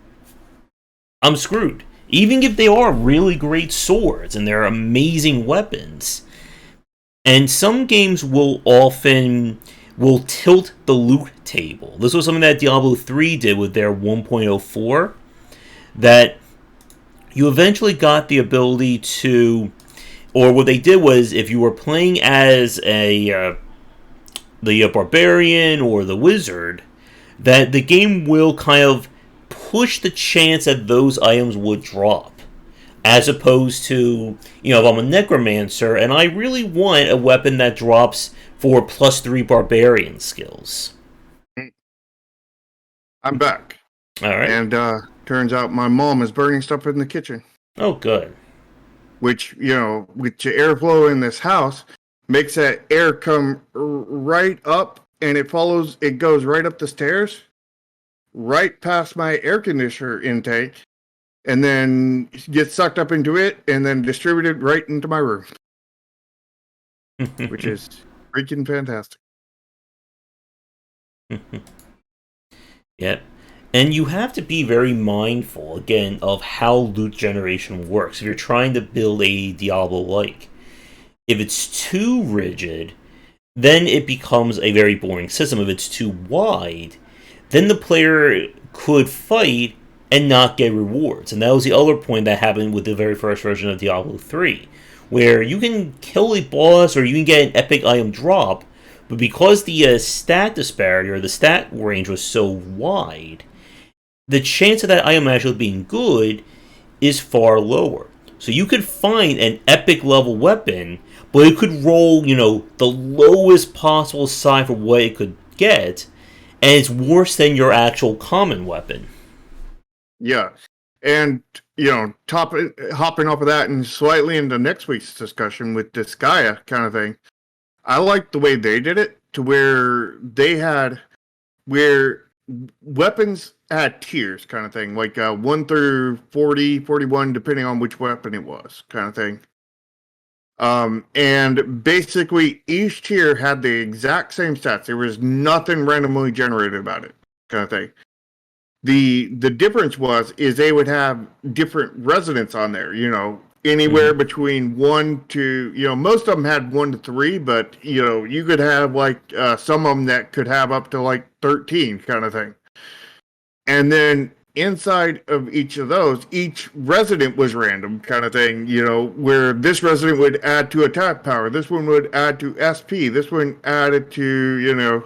I'm screwed. Even if they are really great swords and they're amazing weapons. And some games will tilt the loot table. This was something that Diablo 3 did with their 1.04, that you eventually got the ability to, or what they did was, if you were playing as the barbarian or the wizard, that the game will kind of push the chance that those items would drop. As opposed to, if I'm a necromancer and I really want a weapon that drops for +3 barbarian skills. I'm back. All right. And turns out my mom is burning stuff in the kitchen. Oh, good. Which, with the airflow in this house, makes that air come right up, and it goes right up the stairs, right past my air conditioner intake, and then gets sucked up into it, and then distributed right into my room. Which is freaking fantastic. Yep. And you have to be very mindful, again, of how loot generation works. If you're trying to build a Diablo-like, if it's too rigid, then it becomes a very boring system. If it's too wide, then the player could fight and not get rewards. And that was the other point that happened with the very first version of Diablo 3, where you can kill a boss or you can get an epic item drop, but because the stat disparity or the stat range was so wide, the chance of that item actually being good is far lower. So you could find an epic level weapon, but it could roll, the lowest possible side for what it could get, and it's worse than your actual common weapon. Yeah. And, hopping off of that and slightly into next week's discussion with this Gaia kind of thing, I like the way they did it to where weapons had tiers kind of thing, like 1 through 40, 41, depending on which weapon it was kind of thing. And basically each tier had the exact same stats. There was nothing randomly generated about it kind of thing. The difference is they would have different residents on there, anywhere between 1 to, most of them had 1 to 3, but, you could have some of them that could have up to 13 kind of thing. And then inside of each of those, each resident was random kind of thing, where this resident would add to attack power, this one would add to SP, this one added to,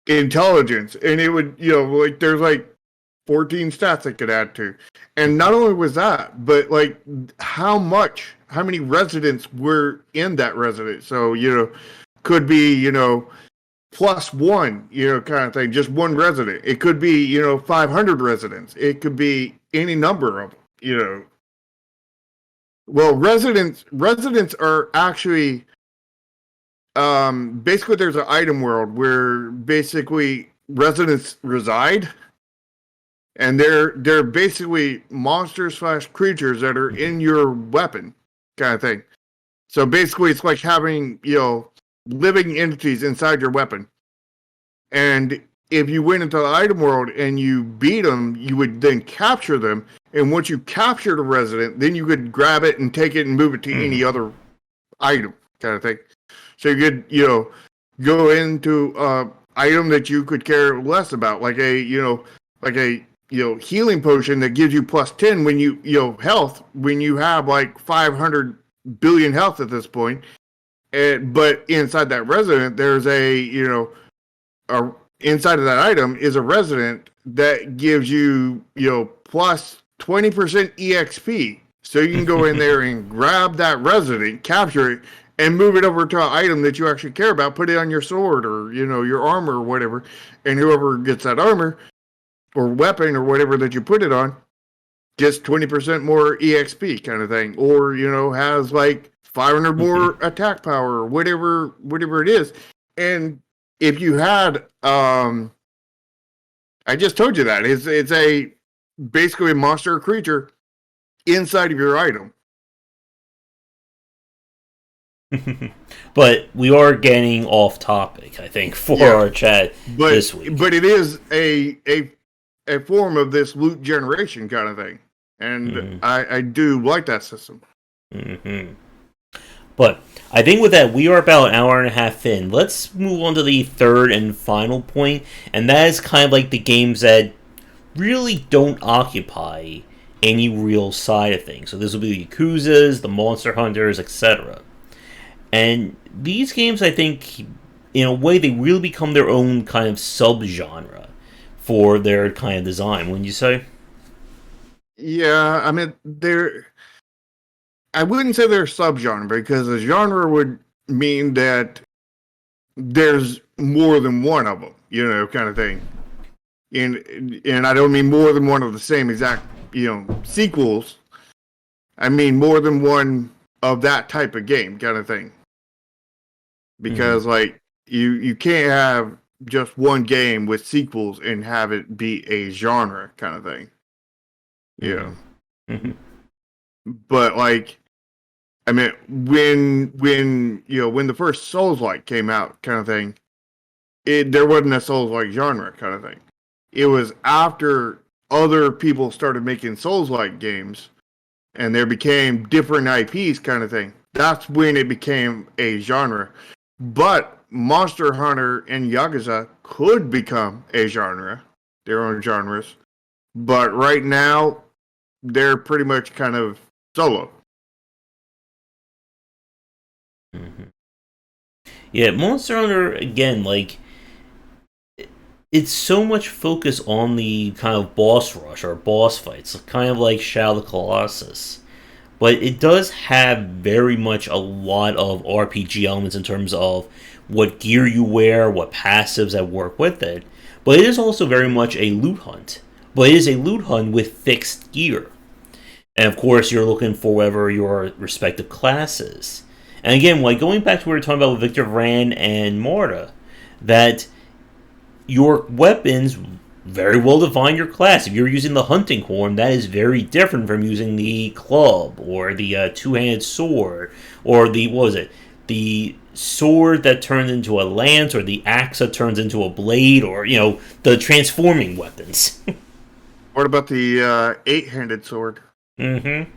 intelligence, and it would, there's 14 stats it could add to. And not only was that, but how many residents were in that resident. So, could be, +1, kind of thing, just one resident. It could be, 500 residents. It could be any number of them, Well, residents are actually, basically there's an item world where basically residents reside. And they're basically monsters / creatures that are in your weapon kind of thing. So basically it's like having, living entities inside your weapon. And if you went into the item world and you beat them, you would then capture them And once you captured a resident, then you could grab it and take it and move it to any other item, kind of thing. So you could, go into item that you could care less about, like a healing potion that gives you plus 10 when health when you have like 500 billion health at this point. But inside that resident, there's inside of that item is a resident that gives you plus 20% EXP. So you can go in there and grab that resident, capture it, and move it over to an item that you actually care about. Put it on your sword or your armor or whatever, and whoever gets that armor or weapon or whatever that you put it on gets 20% more EXP, kind of thing, or has like 500 more attack power or whatever it is. And if you had, I just told you that it's a basically a monster or creature inside of your item. But we are getting off topic, I think, for our chat this week. But it is a form of this loot generation kind of thing, and I do like that system. But I think with that, we are about an hour and a half in. Let's move on to the third and final point, and that is kind of like the games that really don't occupy any real side of things. So this will be the Yakuzas, the Monster Hunters, etc. And these games, I think, in a way, they really become their own kind of subgenre for their kind of design, wouldn't you say? Yeah, I mean, I wouldn't say they're subgenre, because a genre would mean that there's more than one of them, kind of thing. And I don't mean more than one of the same exact, sequels. I mean more than one of that type of game, kind of thing. Because like you can't have just one game with sequels and have it be a genre, kind of thing. Yeah. But like, I mean, when the first Souls-like came out, kind of thing, there wasn't a Souls-like genre, kind of thing. It was after other people started making Souls-like games, and there became different IPs, kind of thing. That's when it became a genre. But Monster Hunter and Yakuza could become a genre, their own genres. But right now, they're pretty much kind of solo. Yeah, Monster Hunter, again, like, it's so much focus on the kind of boss rush or boss fights, kind of like Shadow of the Colossus. But it does have very much a lot of RPG elements in terms of what gear you wear, what passives that work with it. But it is also very much a loot hunt. But it is a loot hunt with fixed gear. And of course, you're looking for whatever your respective class is. And again, like going back to what we were talking about with Victor Vran and Marta, that your weapons very well define your class. If you're using the hunting horn, that is very different from using the club or the two-handed sword or the sword that turns into a lance or the axe that turns into a blade or the transforming weapons. What about the 8-handed sword? I'm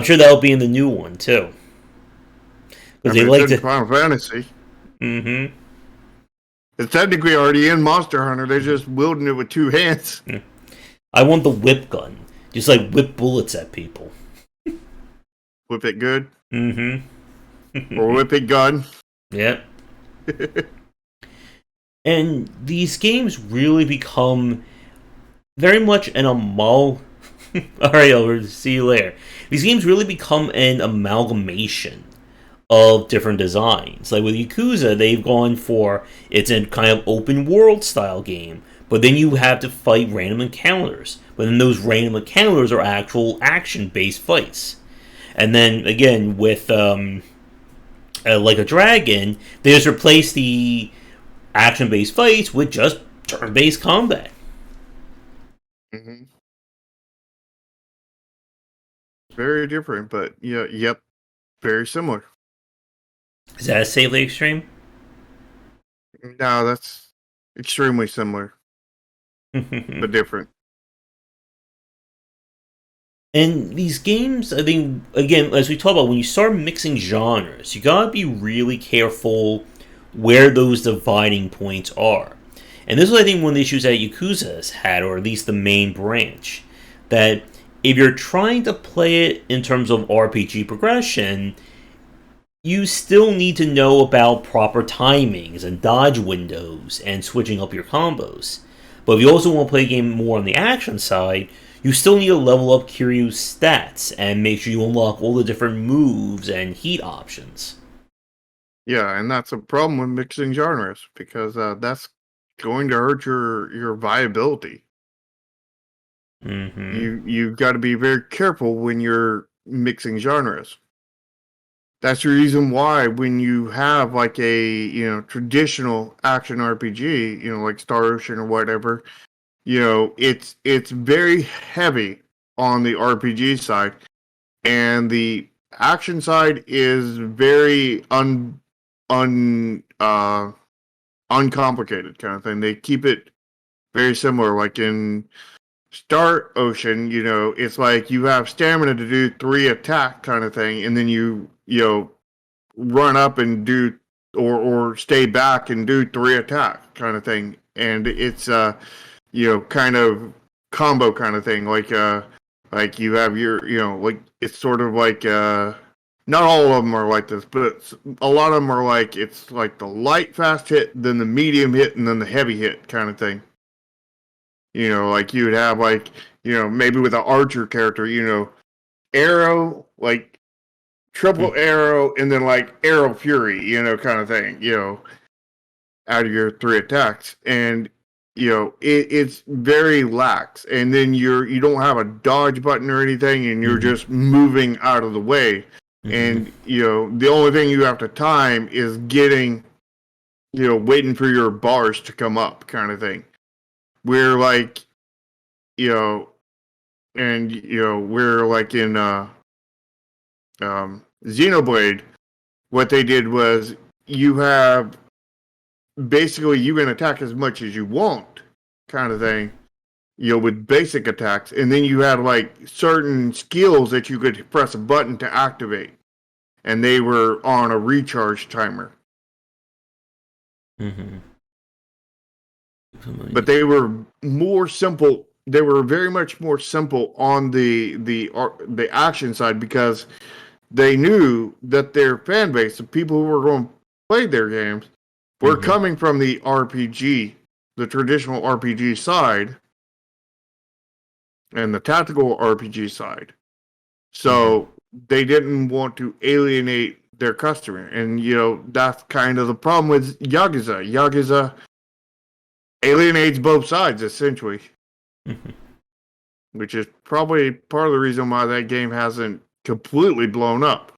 sure that'll be in the new one too, because they like to Final Fantasy. It's technically already in Monster Hunter. They're just wielding it with two hands. I want the whip gun. Just like whip bullets at people. Whip it good. Or whip it gun. Yep. And these games really become very much an Alright, over. See you later. These games really become an amalgamation of different designs. Like with Yakuza, they've gone for it's a kind of open world style game, but then you have to fight random encounters. But then those random encounters are actual action based fights. And then again with like a Dragon, they just replace the action based fights with just turn based combat. Very different, but yep, very similar. Is that safely extreme? No, that's extremely similar, but different. And these games, I think, again, as we talk about, when you start mixing genres, you gotta be really careful where those dividing points are. And this is, I think, one of the issues that Yakuza has had, or at least the main branch. That if you're trying to play it in terms of RPG progression, you still need to know about proper timings and dodge windows and switching up your combos. But if you also want to play a game more on the action side, you still need to level up Kiryu's stats and make sure you unlock all the different moves and heat options. Yeah, and that's a problem with mixing genres because that's going to hurt your viability. Mm-hmm. You've got to be very careful when you're mixing genres. That's the reason why when you have like a traditional action RPG, like Star Ocean or whatever, it's very heavy on the RPG side, and the action side is very uncomplicated kind of thing. They keep it very similar. Like in Star Ocean, it's like you have stamina to do 3 attack kind of thing, and then you run up and do or stay back and do 3 attack kind of thing, and it's kind of combo kind of thing. Like you have your like it's sort of like not all of them are like this, but a lot of them are like it's like the light fast hit, then the medium hit, and then the heavy hit kind of thing. Like you would have like maybe with an archer character, arrow like triple arrow, and then like arrow fury, kind of thing, out of your 3 attacks, and it's very lax, and then you don't have a dodge button or anything, and you're just moving out of the way, and the only thing you have to time is getting waiting for your bars to come up kind of thing, where like and we're like in Xenoblade, what they did was you have basically you can attack as much as you want kind of thing, with basic attacks, and then you had like certain skills that you could press a button to activate, and they were on a recharge timer. Mm-hmm. But they were more simple. They were very much more simple on the action side because they knew that their fan base, the people who were going to play their games, were coming from the RPG, the traditional RPG side, and the tactical RPG side. So they didn't want to alienate their customer. And, that's kind of the problem with Yakuza. Yakuza alienates both sides, essentially. Which is probably part of the reason why that game hasn't completely blown up.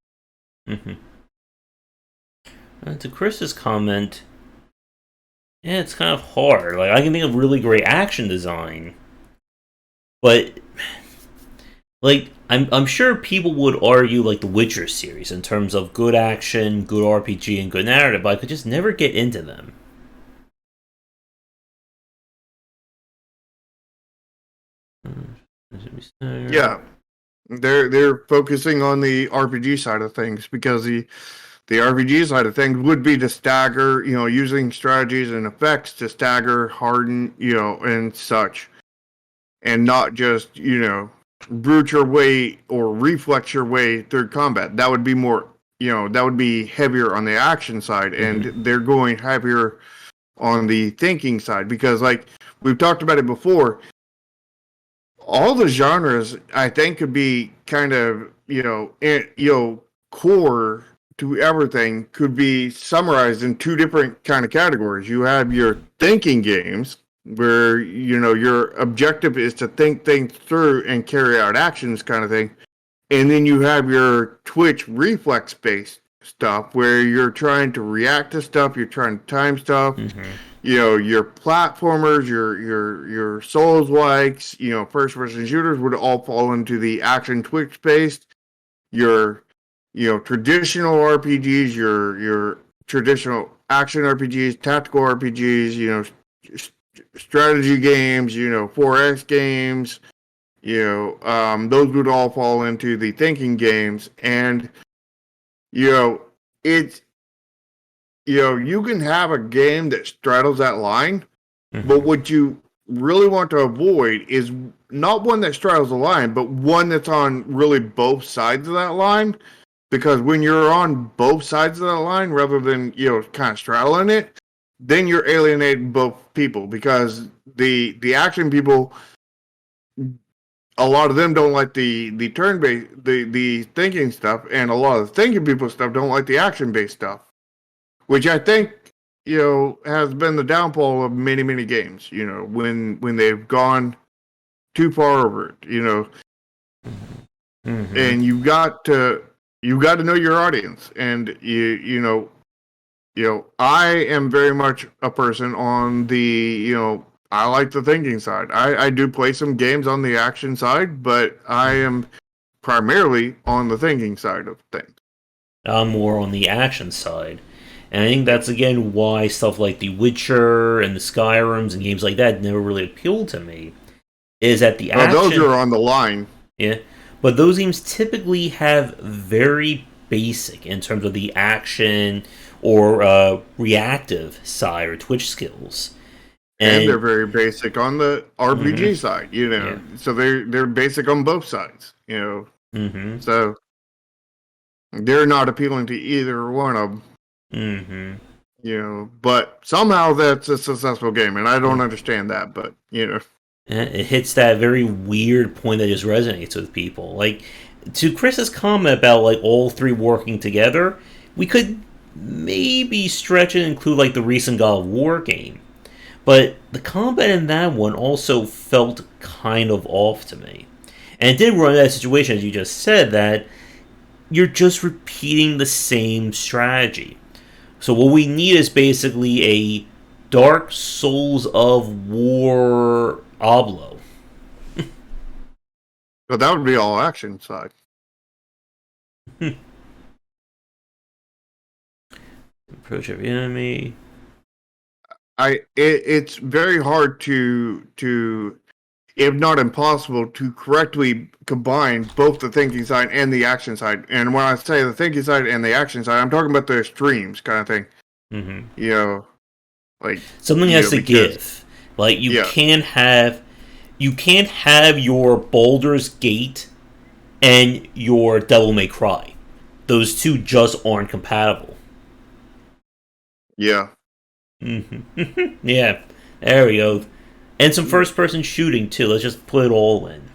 To Chris's comment, yeah, it's kind of hard. Like, I can think of really great action design, but like I'm sure people would argue like the Witcher series in terms of good action, good RPG, and good narrative, but I could just never get into them. Yeah, they're focusing on the RPG side of things because the RPG side of things would be to stagger, using strategies and effects to stagger, harden, and such, and not just brute your way or reflex your way through combat. That would be more, that would be heavier on the action side, and they're going heavier on the thinking side because, like we've talked about it before, all the genres I think could be kind of core to everything could be summarized in 2 different kind of categories. You have your thinking games where your objective is to think things through and carry out actions kind of thing, and then you have your twitch reflex based stuff where you're trying to react to stuff, you're trying to time stuff. Your platformers, your Souls-likes, first-person shooters would all fall into the action Twitch-based. Your, traditional RPGs, your traditional action RPGs, tactical RPGs, strategy games, 4X games, Those would all fall into the thinking games, and you know, it's you can have a game that straddles that line, but Mm-hmm. what you really want to avoid is not one that straddles the line, but one that's on really both sides of that line. Because when you're on both sides of that line, rather than kind of straddling it, then you're alienating both people. Because the action people, a lot of them don't like the turn based the thinking stuff, and a lot of the thinking people stuff don't like the action based stuff, which I think has been the downfall of many games. When they've gone too far over it. Mm-hmm. And you got to know your audience, and I am very much a person on the I like the thinking side. I do play some games on the action side, but I am primarily on the thinking side of things. I'm more on the action side. And I think Yeah. that's again why stuff like The Witcher and the Skyrims and games like that never really appealed to me. Is that the Those action, are on the line. yeah, but those games typically have very basic in terms of the action or reactive side or twitch skills. And they're And very basic on the mm-hmm, RPG side, yeah, so they're basic on both sides. mm-hmm, So they're not appealing to either one of them. mm-hmm. But somehow that's a successful game, and I Yeah. don't understand that. But It hits that very weird point that just resonates with people. Like, to Chris's comment about like all three working together, we could maybe stretch it and include like the recent God of War game. But the combat in that one also felt kind of off to me. And it did run into that situation, as you just said, that you're just repeating the same strategy. So what we need is basically a Dark Souls of War Oblo. but that would be all action side. Approach every enemy. It's very hard to if not impossible to correctly combine both the thinking side and the action side. And when I say the thinking side and the action side, I'm talking about the extremes kind of thing. Mm-hmm. You know, like Something has to because give. Like yeah, you can't have your Baldur's Gate and your Devil May Cry. Those two just aren't compatible. yeah. Mm-hmm. Yeah, there we go. And some first person shooting too. Let's just put it all in.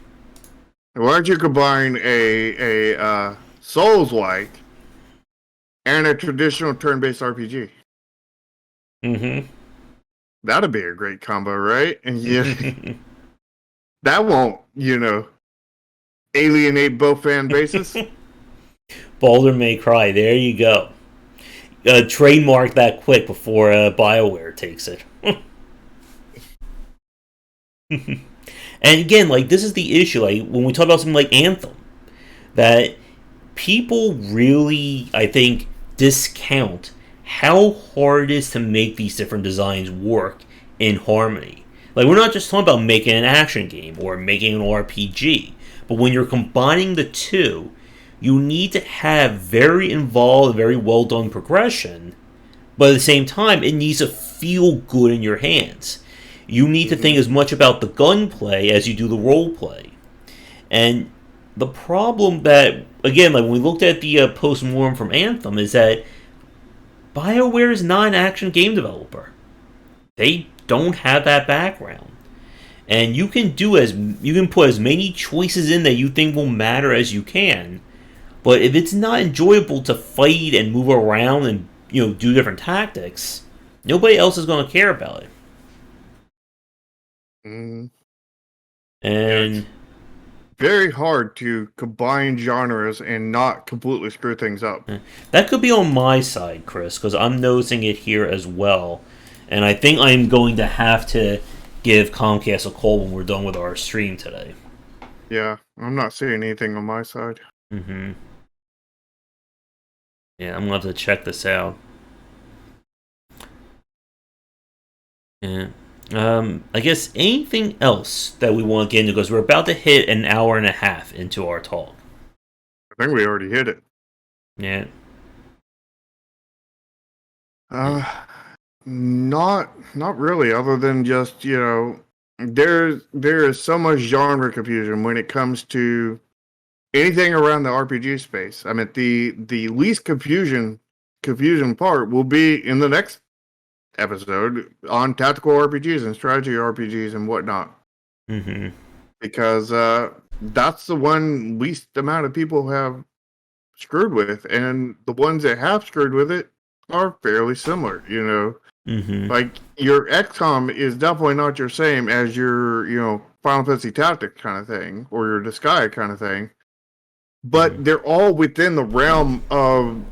Why don't you combine a Souls like and a traditional turn based RPG? Mm-hmm. That'd be a great combo, right? And yeah, that won't alienate both fan bases. Baldur May Cry. There you go. Trademark that quick before BioWare takes it. And again, like this is the issue. Like when we talk about something like Anthem, that people really, I think, discount how hard it is to make these different designs work in harmony. Like we're not just talking about making an action game or making an RPG, but when you're combining the two, you need to have very involved, very well done progression, but at the same time, it needs to feel good in your hands. You need to Hmm. think as much about the gunplay as you do the role play. And the problem that, again, like when we looked at the post-mortem from Anthem, is that BioWare is not an action game developer. They don't have that background. And you can put as many choices in that you think will matter as you can, but if it's not enjoyable to fight and move around and do different tactics, nobody else is going to care about it. Hmm. Yeah, it's And very hard to combine genres and not completely screw things up. that could be on my side, Chris, because I'm noticing it here as well. And I think I'm going to have to give Comcast a call when we're done with our stream today. Yeah, I'm not seeing anything on my side. Mm-hmm. Yeah, I'm going to have to check this out. Yeah. I guess anything else that we want to get into, because we're about to hit an hour and a half into our talk. I think we already hit it. Yeah. Uh, not really, other than just, there is so much genre confusion when it comes to anything around the RPG space. I mean, the least confusion part will be in the next episode on tactical RPGs and strategy RPGs and whatnot. Mm-hmm. Because that's the one least amount of people have screwed with, and the ones that have screwed with it are fairly similar. Mm-hmm. Like your XCOM is definitely not your same as your Final Fantasy Tactics kind of thing or your Disgaea kind of thing, but Mm-hmm. they're all within the realm of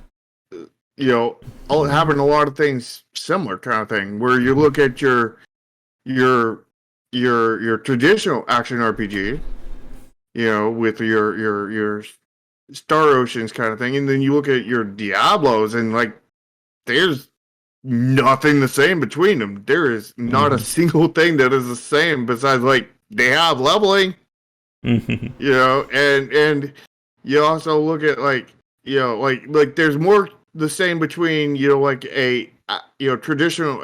all having a lot of things similar kind of thing. Where you look at your your traditional action RPG, with your Star Oceans kind of thing, and then you look at your Diablos, and like there's nothing the same between them. There is not a Mm-hmm. single thing that is the same besides like they have leveling, Mm-hmm. and you also look at like like there's more the same between like a traditional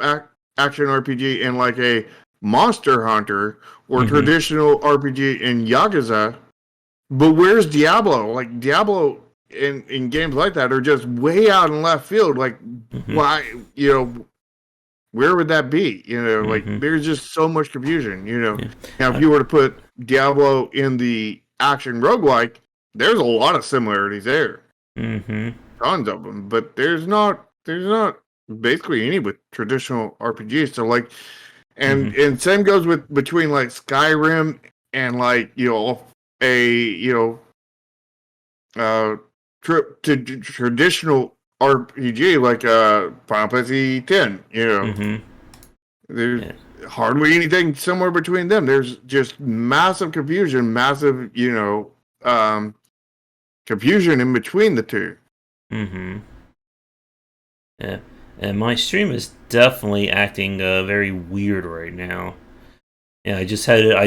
action RPG and like a Monster Hunter or Mm-hmm. traditional RPG in Yakuza. But where's Diablo? Like Diablo in games like that are just way out in left field. Like Mm-hmm. why where would that be? Like Mm-hmm. there's just so much confusion. Yeah. Now if you were to put Diablo in the action roguelike, there's a lot of similarities there, Mm-hmm. tons of them. But there's not basically any with traditional RPGs. So like, Mm-hmm. and same goes with between like Skyrim and like a traditional RPG like Final Fantasy X. Mm-hmm. There's Yeah. hardly anything similar between them. There's just massive confusion, massive confusion in between the two. Mm-hmm. Yeah. And my stream is definitely acting very weird right now. Yeah, I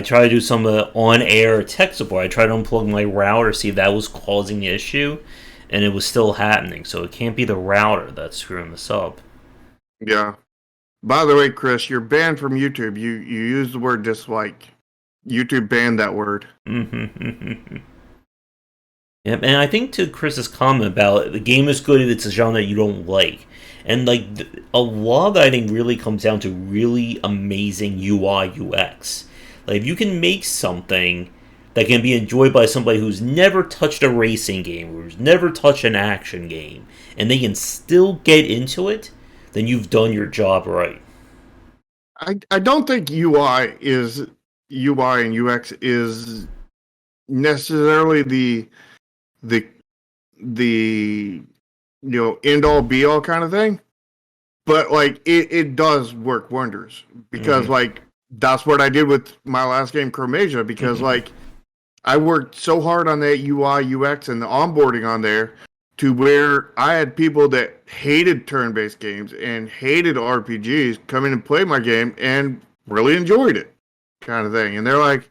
tried to do some on-air tech support. I tried to unplug my router, see if that was causing the issue, and it was still happening. So it can't be the router that's screwing this up. Yeah. By the way, Chris, you're banned from YouTube. You use the word dislike. YouTube banned that word. Mm-hmm. Yep, and I think to Chris's comment about the game is good if it's a genre that you don't like, and like a lot of that I think really comes down to really amazing UI UX. Like if you can make something that can be enjoyed by somebody who's never touched a racing game, who's never touched an action game, and they can still get into it, then you've done your job right. I don't think UI and UX is necessarily the the end all be all kind of thing, but like it does work wonders because Mm-hmm. like that's what I did with my last game Chromasia because Mm-hmm. like I worked so hard on that UI UX and the onboarding on there to where I had people that hated turn-based games and hated RPGs come in and play my game and really enjoyed it kind of thing, and they're like,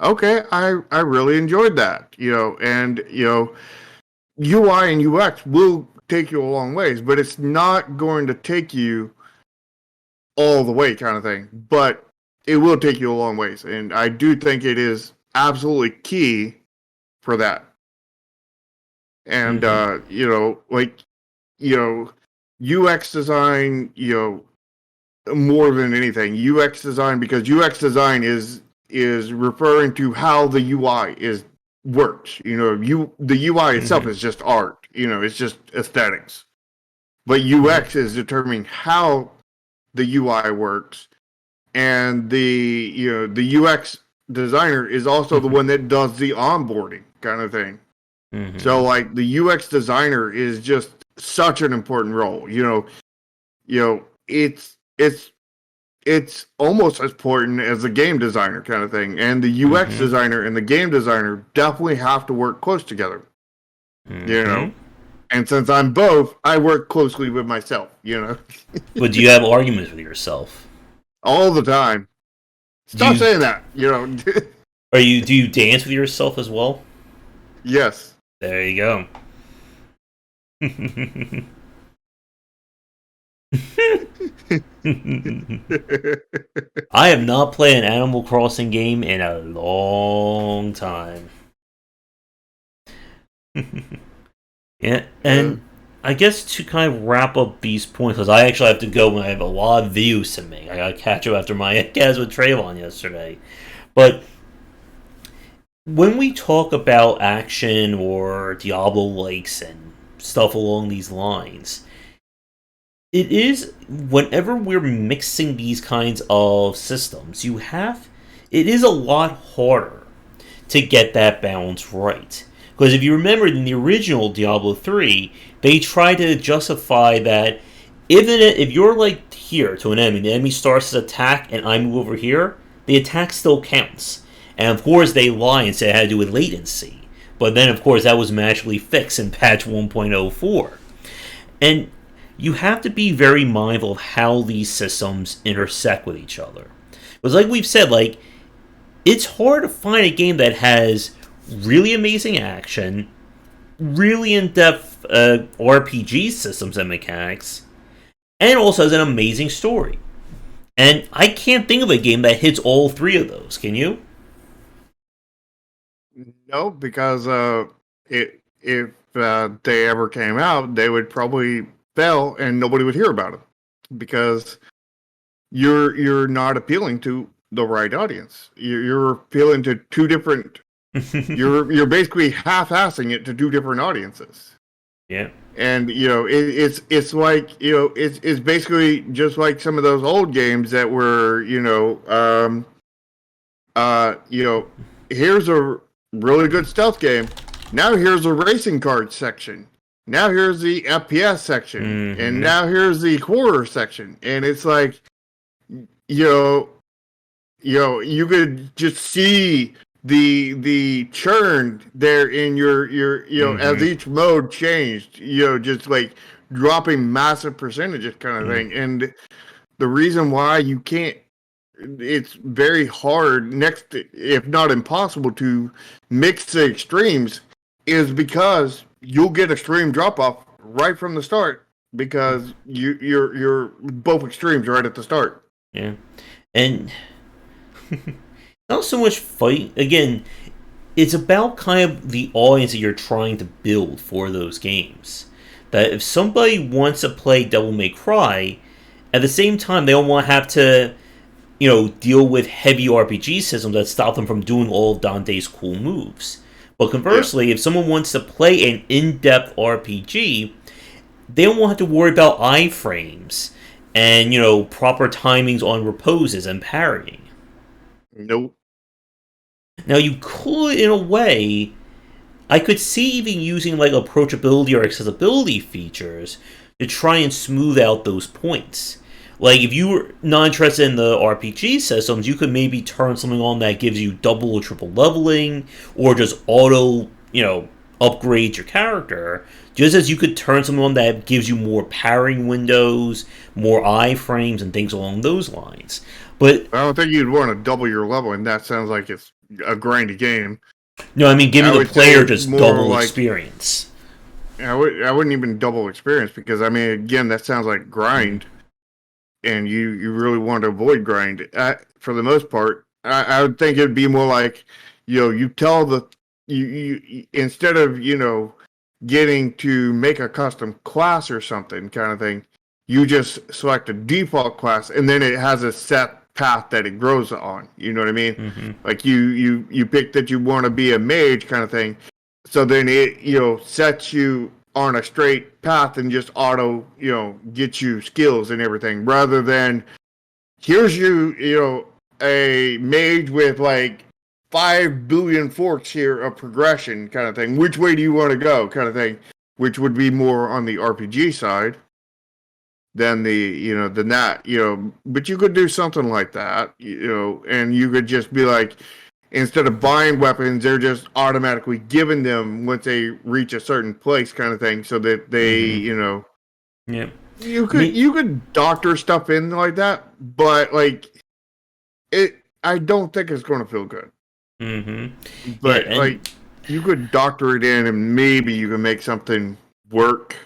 okay, I really enjoyed that, and UI and UX will take you a long ways, but it's not going to take you all the way, kind of thing. But it will take you a long ways, and I do think it is absolutely key for that. And Mm-hmm. like UX design, more than anything, UX design because UX design is referring to how the UI is works. The UI itself Mm-hmm. is just art. It's just aesthetics. But Yeah. UX is determining how the UI works, and the UX designer is also the Mm-hmm. one that does the onboarding kind of thing. So Mm-hmm. like the UX designer is just such an important role. It's almost as important as the game designer kind of thing. And the UX Mm-hmm. designer and the game designer definitely have to work close together. You know, Mm-hmm. and since I'm both, I work closely with myself. But do you have arguments with yourself? All the time. Do Stop you saying that. do you dance with yourself as well? Yes. There you go. I have not played an Animal Crossing game in a long time. Yeah, uh, and I guess to kind of wrap up these points, because I actually have to go and I have a lot of videos to make. I gotta catch up after my guys with Trayvon yesterday. But when we talk about action or Diablo-likes and stuff along these lines, it is whenever we're mixing these kinds of systems, it is a lot harder to get that balance right. Because if you remember in the original Diablo 3, they tried to justify that if you're like here to an enemy, the enemy starts his attack and I move over here, the attack still counts. And of course they lie and say it had to do with latency. But then of course that was magically fixed in patch 1.04. And you have to be very mindful of how these systems intersect with each other. Because like we've said, like it's hard to find a game that has really amazing action, really in-depth RPG systems and mechanics, and also has an amazing story. And I can't think of a game that hits all three of those. Can you? no, because if they ever came out, they would probably fail and nobody would hear about it because you're not appealing to the right audience. You're appealing to two different. You're basically half-assing it to two different audiences. Yeah. And it's like it's basically just like some of those old games that were here's a really good stealth game. Now here's a racing card section. Now here's the FPS section, and now here's the horror section, and it's like you could just see the churn there in your as each mode changed, just like dropping massive percentages kind of thing. And the reason why you can't, it's very hard, if not impossible, to mix the extremes is because you'll get extreme drop off right from the start because you're both extremes right at the start. Yeah. And not so much fight. Again, it's about kind of the audience that you're trying to build for those games. That if somebody wants to play Devil May Cry, at the same time they don't want to have to, deal with heavy RPG systems that stop them from doing all of Dante's cool moves. But conversely, if someone wants to play an in-depth RPG, they don't want to have to worry about iframes and, proper timings on reposes and parrying. Nope. Now you could, in a way, I could see even using like approachability or accessibility features to try and smooth out those points. Like if you were not interested in the RPG systems, you could maybe turn something on that gives you double or triple leveling, or just auto, upgrade your character. Just as you could turn something on that gives you more parrying windows, more iframes, and things along those lines. But I don't think you'd want to double your level, and that sounds like it's a grindy game. no, I mean giving the player just double like, experience. I wouldn't even double experience because I mean again that sounds like grind, and you really want to avoid grind. For the most part, I would think it'd be more like you tell you instead of getting to make a custom class or something kind of thing, you just select a default class and then it has a set path that it grows on. You know what I mean? Mm-hmm. Like you pick that you want to be a mage kind of thing. So then it sets you on a straight path and just auto get you skills and everything rather than here's a mage with like 5 billion forks here of progression kind of thing. Which way do you want to go kind of thing? Which would be more on the RPG side than than that, but you could do something like that, and you could just be like, instead of buying weapons, they're just automatically given them once they reach a certain place kind of thing so that they, Yeah. you could doctor stuff in like that, but like I don't think it's going to feel good. Mm-hmm. Yeah, But like, you could doctor it in, and maybe you can make something work.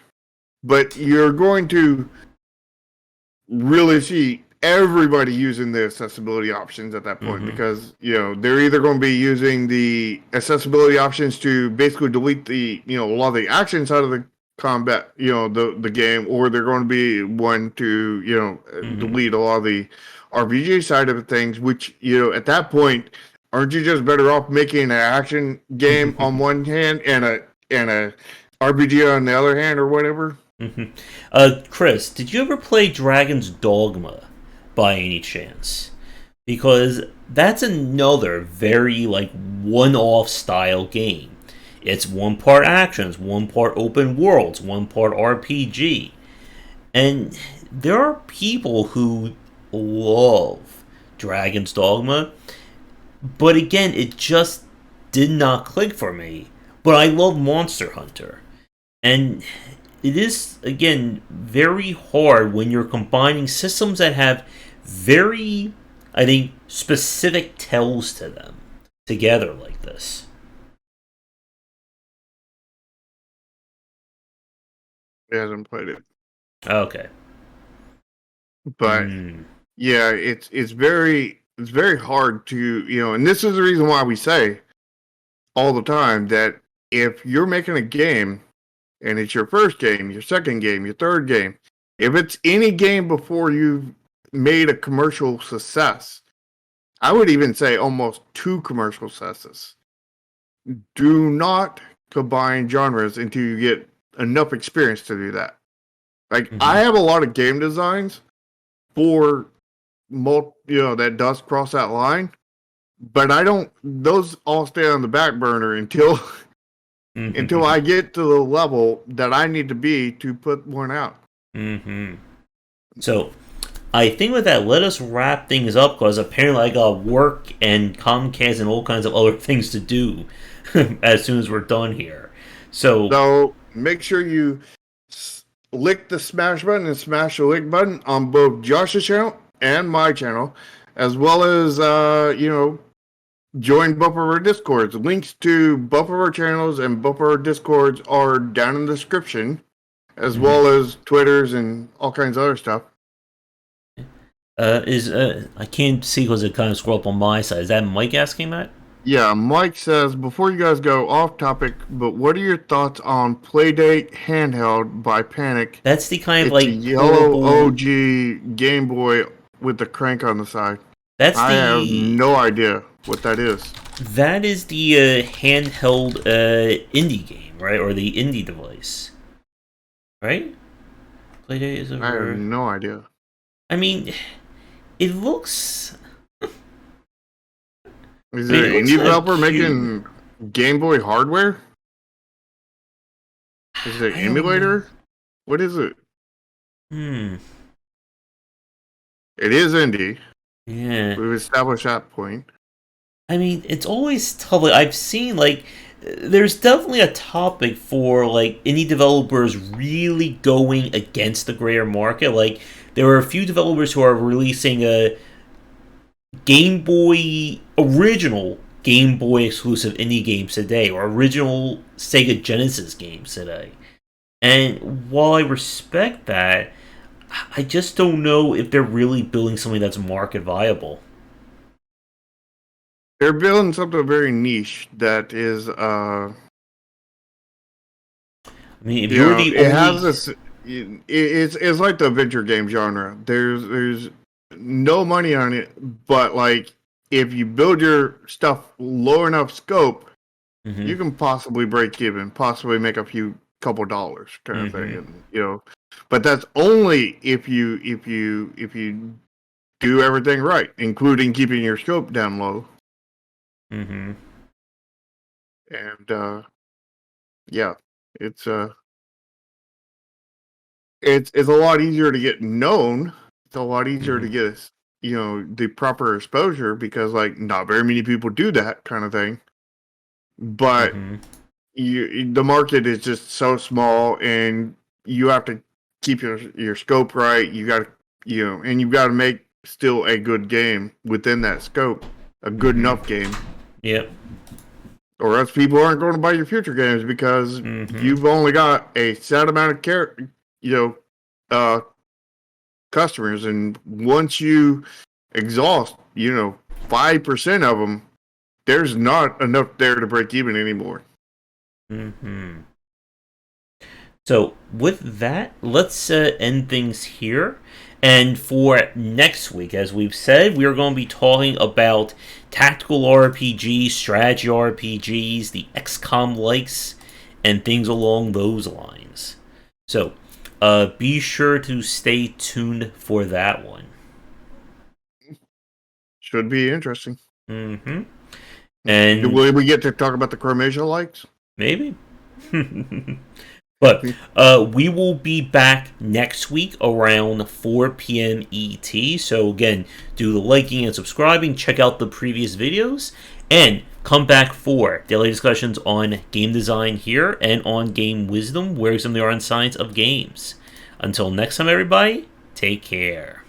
But you're going to really see everybody using the accessibility options at that point, mm-hmm. because they're either going to be using the accessibility options to basically delete the a lot of the action side of the combat, the game, or they're going to be one to Mm-hmm. delete a lot of the RPG side of things, which at that point, aren't you just better off making an action game on one hand and a RPG on the other hand, or whatever? Mm-hmm. Chris, did you ever play Dragon's Dogma by any chance? Because that's another very like one-off style game. It's one part actions, one part open worlds, one part RPG. And there are people who love Dragon's Dogma, but again, it just did not click for me. But I love Monster Hunter. And it is, again, very hard when you're combining systems that have very, I think, specific tells to them together like this. He hasn't played it, Okay. but Mm. yeah, it's very hard to and this is the reason why we say all the time that if you're making a game and it's your first game, your second game, your third game, if it's any game before you've made a commercial success, I would even say almost two commercial successes. Do not combine genres until you get enough experience to do that. Like, I Hmm. have a lot of game designs for that does cross that line, but I don't. Those all stay on the back burner until until Hmm. I get to the level that I need to be to put one out. Hmm. So, I think with that, let us wrap things up because apparently I got work and Comcast and all kinds of other things to do as soon as we're done here. So, So make sure you lick the smash button and smash the like button on both Josh's channel and my channel, as well as join both of our discords. Links to both of our channels and both of our discords are down in the description, as mhm. well as Twitters and all kinds of other stuff. Is I can't see because it kind of scroll up on my side. Is that Mike asking that? Yeah, Mike says, before you guys go off topic, but what are your thoughts on Playdate Handheld by Panic? That's the kind of It's a like yellow portable. OG Game Boy with the crank on the side. That's I have the no idea what that is. that is the handheld indie game, right? Or the indie device, right? Playdate is I have over. no idea. I mean, it looks. Is I mean, there it an looks indie kind of developer cute. making Game Boy hardware? Is it an I don't know. emulator? What is it? Hmm. It is indie. Yeah. We've established that point. I mean, it's always tough. Like, I've seen like there's definitely a topic for like indie developers really going against the greater market. Like there are a few developers who are releasing a Game Boy original Game Boy exclusive indie games today or original Sega Genesis games today. And while I respect that, I just don't know if they're really building something that's market viable. They're building something very niche that is, I mean, if you're the it has only. this. It's like the adventure game genre. There's no money on it, but like if you build your stuff low enough scope, you Mhm. can possibly break even, possibly make a few couple dollars, kind of thing, Mhm. and but that's only if you do everything right, including keeping your scope down low, Mhm. and yeah, it's it's a lot easier to get known. It's a lot easier to Mhm. get the proper exposure, because like not very many people do that kind of thing. But Mhm. the market is just so small, and you have to keep your scope right. You got to and you've got to make still a good game within that scope, a good enough game. Yep. Or else people aren't going to buy your future games because you've only got a set amount of customers, and once you exhaust 5% of them, there's not enough there to break even anymore. So with that, let's end things here. And for next week, as we've said, we are going to be talking about tactical RPGs, strategy RPGs, the XCOM-likes, and things along those lines. So be sure to stay tuned for that one. Should be interesting. And will we get to talk about the Chromasia-likes? Maybe. But we will be back next week around 4 p.m. ET. So again, do the liking and subscribing, check out the previous videos, and come back for daily discussions on game design here and on game wisdom, where some of the art and science of games. Until next time, everybody, take care.